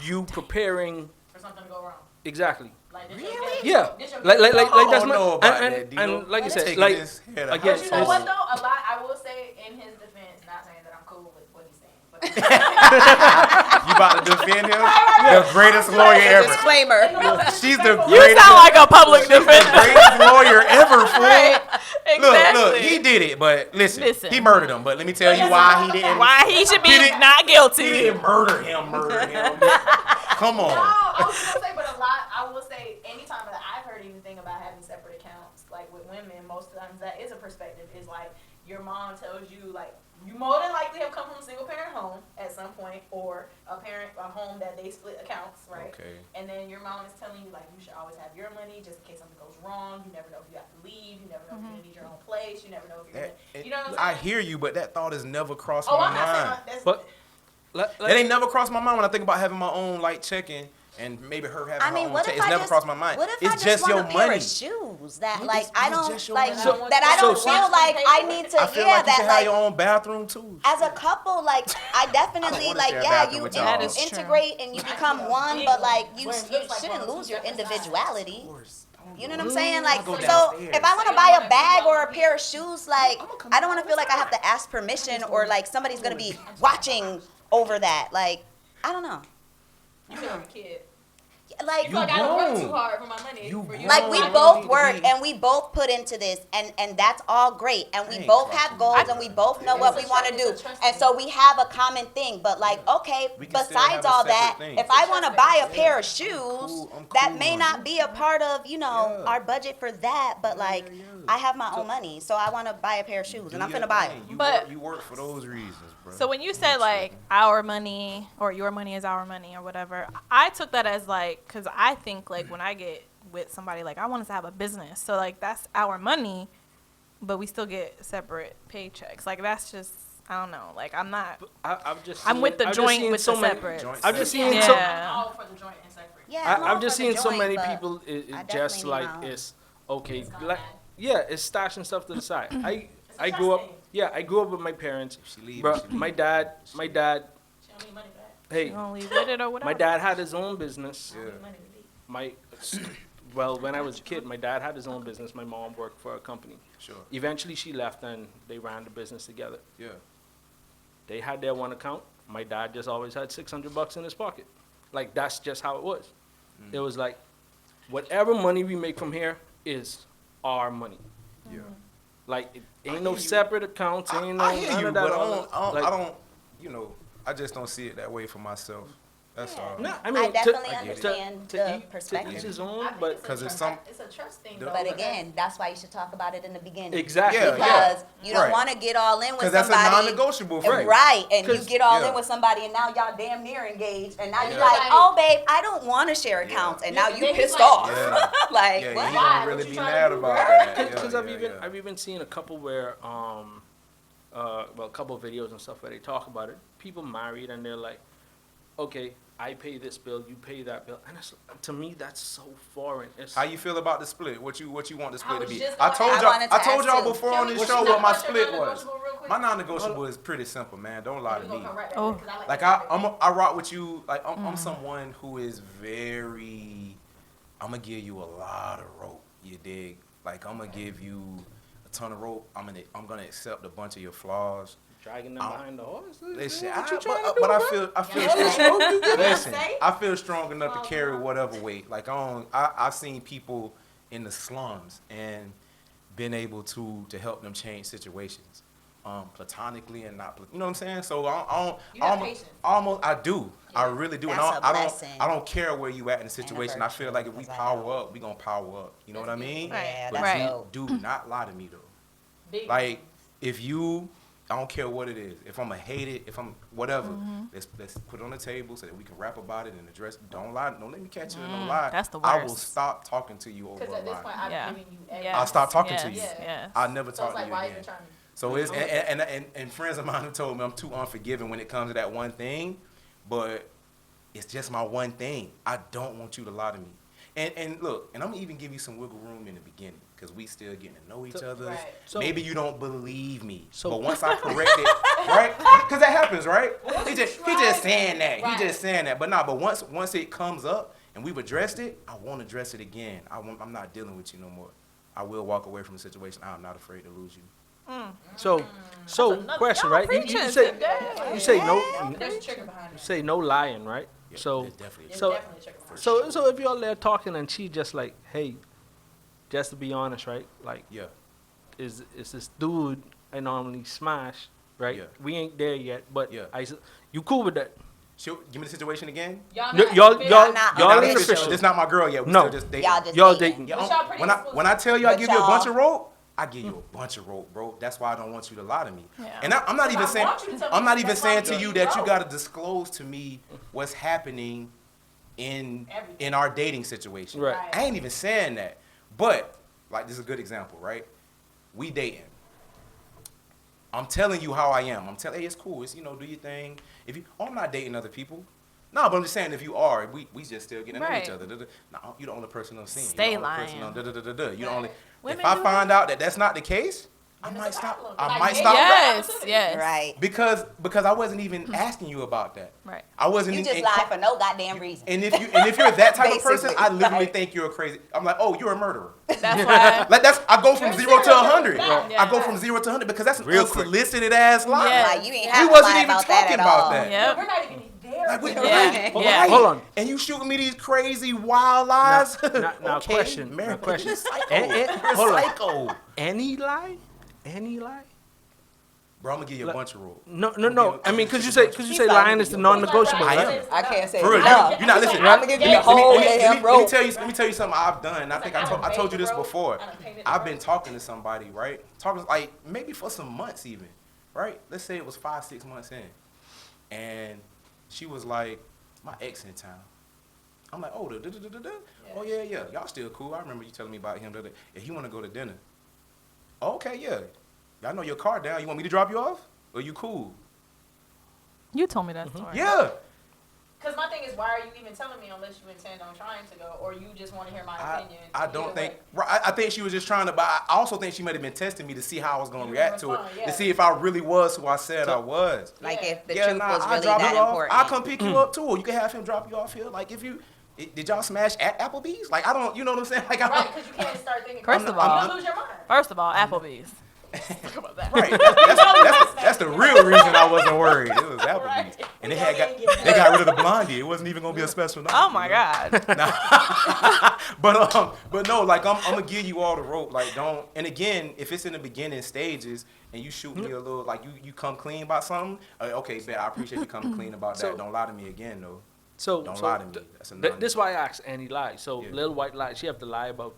you preparing For something to go wrong. exactly. Like, this Really? your- Yeah, this your like business. that's don't my know about and, that, and, Dino. and like you Let's said, take like this head out. again, But you know it's- what though? A lot. I will say in his defense, not saying that I'm cool with what he's saying, but You about to defend him? The greatest lawyer ever. Disclaimer. She's the You greatest, sound like a public defender. greatest lawyer ever, fool. Right. Look, Exactly. he did it, but listen, Listen. he murdered him. But let me tell you why he didn't. Why he should be didn't- not He guilty. didn't murder him. Come no, on. I was gonna say, but a lot. I will say, anytime that I've heard anything about having separate accounts, like with women, most of the times that is a perspective. Is like your mom tells you, like, you more than likely have come from a single parent home at some point, or a home that they split accounts, right? Okay. And then your mom is telling you, like, you should always have your money just in case something goes wrong. You never know if you have to leave. You never know if you're gonna need your own place. You never know if you're gonna, you know what I'm I saying? hear you, but that thought has never crossed Oh, my I'm not saying mind. that's. But That ain't never crossed my mind when I think about having my own like checking and maybe her having I her mean, own what check. if It's I never just crossed my mind. What if It's I just want your a pair money. of shoes that It's- like I it's don't just your like money. So- that I don't so- feel like I need to I feel yeah like you that should like have your own bathroom too. as a couple, like I definitely wanna like share a yeah, bathroom you with y'all. That you is true. integrate and you become one, big but one, like you where it you looks like shouldn't one of lose two your separate individuality. Of course. You know what I'm saying? Like, go so downstairs. if I want to So you buy wanna a bag do or a all pair of shoes, like I don't want to feel like I have to ask permission or like somebody's gonna be watching over that. Like, I don't know. You feel like a kid. Like, You feel like I don't work grown. too hard for my money. You for you. like we grown. I don't both need to work be- and we both put into this and that's all great and I we ain't both crossing have you. goals and we both know It's what a we want to trust- do it's a trust and thing. so we have a common thing but like okay We can still have besides a all separate that thing. if I want to Trust buy a thing. pair of I'm shoes cool that may on not it. be a part of Yeah. our budget for that but like yeah. I have my own money so I want to buy a pair of shoes and I'm Do your finna buy thing. them. You But- work, you work for those reasons, bro. So when you said like our money or your money is our money or whatever, I took that as like, cause I think like when I get with somebody, like I want us to have a business. So like that's our money, but we still get separate paychecks. Like that's just, I don't know. Like I'm not, I'm with the joint with the separate. Joint I've just separate. seen Yeah. so. I'm all for the joint and separate. Yeah, I'm all I've just for the seen so joint, many but people. I It definitely just need like my own. it's okay. It's not Like bad. yeah, it's stashing stuff to the side. It's a I trust grew up. thing. Yeah, I grew up with my parents. If she leave, Bro, she leave. my dad. She don't need money back. Hey, You gonna leave with it or whatever. my dad had his own business. She don't Yeah. need money to leave. My well, when I was a kid, my dad had his own business. My mom worked for a company. Sure. Eventually, she left and they ran the business together. Yeah. They had their one account. My dad just always had $600 in his pocket. Like that's just how it was. It was like, whatever money we make from here is our money. Yeah. Like it I ain't no hear you. separate accounts. Ain't no I hear none you, of that. but all that. I don't, you know, I just don't see it that way for myself. That's all. No, I I mean, definitely I get it. understand to the each perspective. his I own, think but it's a 'Cause it's trust- some- it's a trust thing. The- though, But because- again, that's why you should talk about it in the beginning. exactly. Yeah, Because you don't Right. want to get all in with Because that's a somebody. non-negotiable for And you. right, and you 'Cause- get all yeah. in with somebody, and now y'all damn near engaged, and now Yeah. you're like, Like- oh babe, I don't want to share Yeah. accounts, and Yeah, now but you then he's pissed like- off. Yeah. Like Yeah, what? you Why? don't really What you be trying mad to do, about girl? that. Because Yeah, I've yeah. even seen a couple where a couple of videos and stuff where they talk about it. People married and they're like, okay, I pay this bill, you pay that bill, and it's, to me that's so foreign. It's How you feel about the split? What you want the split to was be? just I about told to- I y'all. wanted to I told ask y'all too. before Can on we- this can show we what my talk about split your was. non-negotiable real quick? My non-negotiable is pretty simple, man. Don't lie We to gonna me. come right back Oh. there, 'cause I Like that. I rock with you. Like I'm someone who is very. I'm gonna give you a lot of rope. You dig? Like I'm gonna give you a ton of rope. I'm gonna accept a bunch of your flaws. dragging them behind the horse. Listen, What you trying to do, but I bro? feel Yeah. strong. You Listen, say? I feel strong enough Oh, to carry no. whatever weight. Like I've seen people in the slums and been able to help them change situations, platonically and not, you know what I'm saying? So You have patience. I do. I really do. That's And a blessing. I don't care where you at in the situation. I feel virtue, like if we because I power know. up, we gonna power up. You know what I mean? Right. Yeah, But that's Right. dope. do not lie to me though. Big Like if you, I don't care what it is. If I'm gonna hate it, if I'm whatever, let's put it on the table so that we can rap about it and address. Don't lie. Don't let me catch you in no lie. that's the I will worst. stop talking to you over Because a at this lie. point, I've Yeah. given you everything. Yes, I'll stop talking to yes, you. Yes. I'll never So talk it's to like, you why again. even trying to? So it's and friends of mine have told me I'm too unforgiving when it comes to that one thing, but it's just my one thing. I don't want you to lie to me. And look, and I'm gonna even give you some wiggle room in the beginning because we still getting to know each other. Right. So- Maybe you don't believe me, So- but once I correct it, right? Because that happens, right? He just saying that. Right. He just saying that. But once it comes up and we've addressed it, I won't address it again. I'm not dealing with you no more. I will walk away from the situation. I'm not afraid to lose you. So another- question, y'all right? You preaching say today. you say no. There's a trigger behind You that. say no lying, right? Yeah, So there's definitely There's so- definitely a trigger behind so if y'all there talking and she just like, hey, just to be honest, right? Like, yeah. is this dude I normally smash, right? Yeah. We ain't there yet, but Yeah. you cool with that? She'll give me the situation again. Y'all No, not y'all official. y'all not y'all official. ain't official. This not my girl yet. We No. still just dating. Y'all just Y'all dating. dating. Yeah, But y'all pretty when I tell you I But give you a bunch y'all- of rope, I give you a bunch of rope, bro. That's why I don't want you to lie to me. Yeah. And I'm not even I saying want you to tell me I'm not even that's why saying I'm to giving you you that you rope. got to disclose to me what's happening in Everything. our dating situation. Right. I ain't even saying that. But like this is a good example, right? We dating. I'm telling you how I am. I'm telling, hey, it's cool. It's, do your thing. If you, I'm not dating other people. No, but I'm just saying if you are, we just still getting to know each Right. other. No, you the only person I'm seeing. Stay you the only person lying. You the only. Women If I do find out that that's not the case, I Then might it's a stop. problem. I Like, might maybe- stop. Yes, yes. Right. Because I wasn't even asking you about that. Right. I wasn't. You just and- lie for no goddamn reason. And if you're that type of person, Basically, I literally right. think you're a crazy. I'm like, oh, you're a murderer. That's why. Like I go from You're 0 to serial 100. killer. Right. I go from 0 to 100 because that's an Real quick. unsolicited ass lie. Yeah. Like, you ain't We have to wasn't lie even about that talking at about all. that. Yep. We're not even there. Like, we, Yeah. right? Yeah. Hold on. And you shooting me these crazy wild lies. Now, Okay, question. Mary, Now, question. You're psycho. Hold You're on. psycho. Any lie? Bro, I'm gonna give you a bunch of rules. No. I mean, cause you say lying is the non-negotiable, I right? am. I can't say For real, enough. you're not listening. I'm gonna give you the Let me- whole let me- damn let rope. me tell you something I've done. I think I told you this before. I've been talking to somebody, right? Talking like maybe for some months even, right? Let's say it was 5-6 months in, and she was like, "My ex in town." I'm like, "Oh, oh yeah, y'all still cool. I remember you telling me about him. If you want to go to dinner, okay, yeah. I know your car down. You want me to drop you off? Or you cool? You told me that story. Yeah." Because my thing is, why are you even telling me unless you intend on trying to go, or you just want to hear my opinion? I don't Either think. way. Right, I think she was just trying to. But I also think she might have been testing me to see how I was going to You react to it, respond, yeah. to see if I really was who I said I was. Like, if the Yeah, truth nah, was I'll really drop that you off. important. I'll come pick you up too, or you can have him drop you off here. Like if you. Did y'all smash at Applebee's? Like I don't. You know what I'm saying? Like I Right, don't. because you can't start thinking. First of all- you'll lose your mind. First of all, Applebee's. Talk about that. Right. That's the real reason I wasn't worried. It was Applebee's, Right. and they We had know got they ain't they got rid of the blondie. It wasn't even gonna be a special night. Oh my God. But no, like I'm gonna give you all the rope. Like don't. And again, if it's in the beginning stages and you shoot me a little, like you come clean about something. Okay, bet I appreciate you coming clean about So- that. Don't lie to me again though. So Don't so lie to me. That's a no. this is why I asked any lie. So Yeah. little white lie, she have to lie about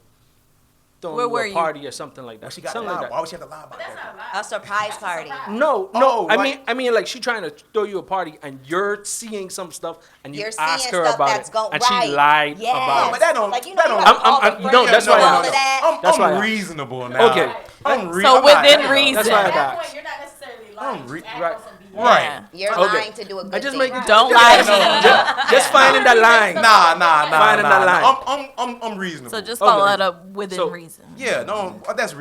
throwing Where you were a you? party or something like that. Why she got to something lie? like that. Why would she have to lie But about that's that? not a lie. A surprise That's a party. surprise. No, Oh, I like- mean, like she trying to throw you a party and you're seeing some stuff and you You're ask seeing her stuff about that's it going and right. she lied Yes. about No, it. but that don't. Like, you know, that you don't. gotta call I'm- the no, friends that's and why I all know. of that. That's why I I'm asked. reasonable now. Okay. Right. So I'm within not- reason. That's why I At that asked. point, you're not necessarily lying. I'm re- You act right. on some BS. Right. Yeah. You're Okay. lying to do a good I just thing. make it Don't lie to me. just finding that line. Nah. Finding that line. I'm reasonable. So just Okay. follow it up within So- reason. Yeah, no, that's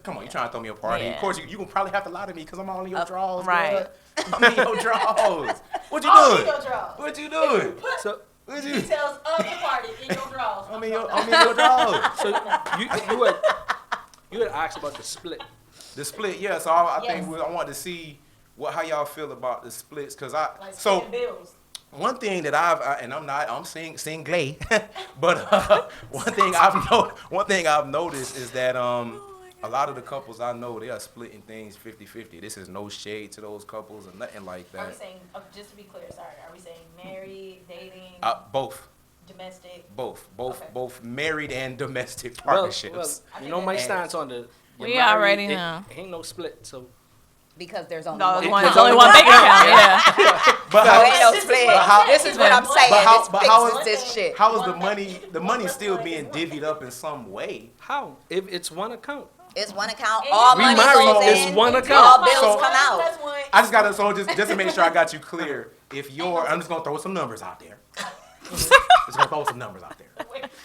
come on. You trying to throw me a party? Yeah. Of course, you gonna probably have to lie to me because I'm all in your drawers. right. Girl. I'm in your drawers. What you All in doing? your drawers. What you doing? Put So What you? details of the party in your drawers. I'm in your drawers. so you had asked about the split. The split, yeah. So I Yes. think I want to see how y'all feel about the splits because Like so. splitting bills. One thing that I'm single, but one thing I've noticed is that a lot of the couples I know, they are splitting things 50-50. This is no shade to those couples or nothing like Are we that. saying, just to be clear, sorry, are we saying married, dating, Both domestic? Okay. both married and domestic Well, partnerships. you know my And- stance on the. We you're married, already it know. Ain't no split. So Because there's only No, one. there's one, There's there's only one bank account. Yeah. but There how, ain't no This is split. what I'm saying. This is what I'm saying. but how This is- fixes this shit. how is the One money thing- the one money plus still one being is divvied up in some way? how? If it's one account. It's one account. And All we money married, goes it's in. one All account. bills So- come out. I just gotta just to make sure I got you clear. If I'm just gonna throw some numbers out there. Just gonna throw some numbers out there.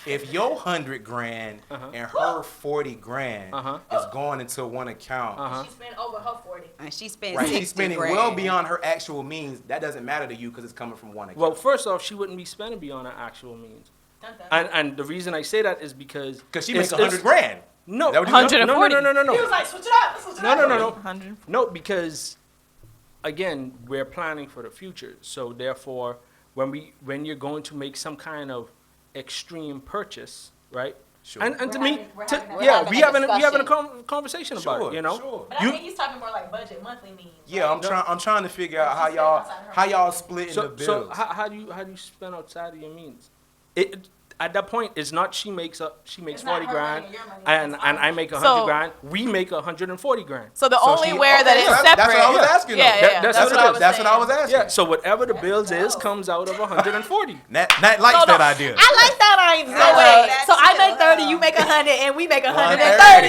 If your $100,000 and her $40,000 is going into one account, She spent over her 40. And she spends right? 60 She's spending grand. well beyond her actual means. That doesn't matter to you because it's coming from one account. Well, first off, she wouldn't be spending beyond her actual means. Dun, dun. And the reason I say that is because she it's- makes $100,000. No, Is that what you- 140. No. He was like, switch it up. Switch it No, up. no, no, no. 100. No, because again, we're planning for the future. So therefore, when you're going to make some kind of extreme purchase, right? Sure. And to We're me, having- we're to- having a- yeah, we're we having having a we having a discussion. conversation about it, you know. Sure. But I You- think he's talking more like budget monthly means. Yeah, right? I'm trying to figure out She spent outside her how y'all splitting the So bills. how do you spend outside of your means? at that point, it's not she makes It's not 40 her grand, money, your money, and it's I ours. make 100 So- grand. We make 140 grand. So the So only she- where that okay, is so separate. that's what I was asking, though. Yeah, yeah, That's that's what what I it was is. That's what I saying. was asking. Yeah. So whatever the bills is comes out of 140. Nat likes No, no. that idea. I like that idea. So wait, that's so I make still 30, hell. you make 100, and we make 130. 130.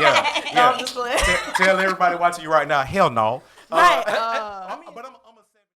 Yeah, No, I'm yeah. just playing. Tell everybody watching you right now, hell no. Right.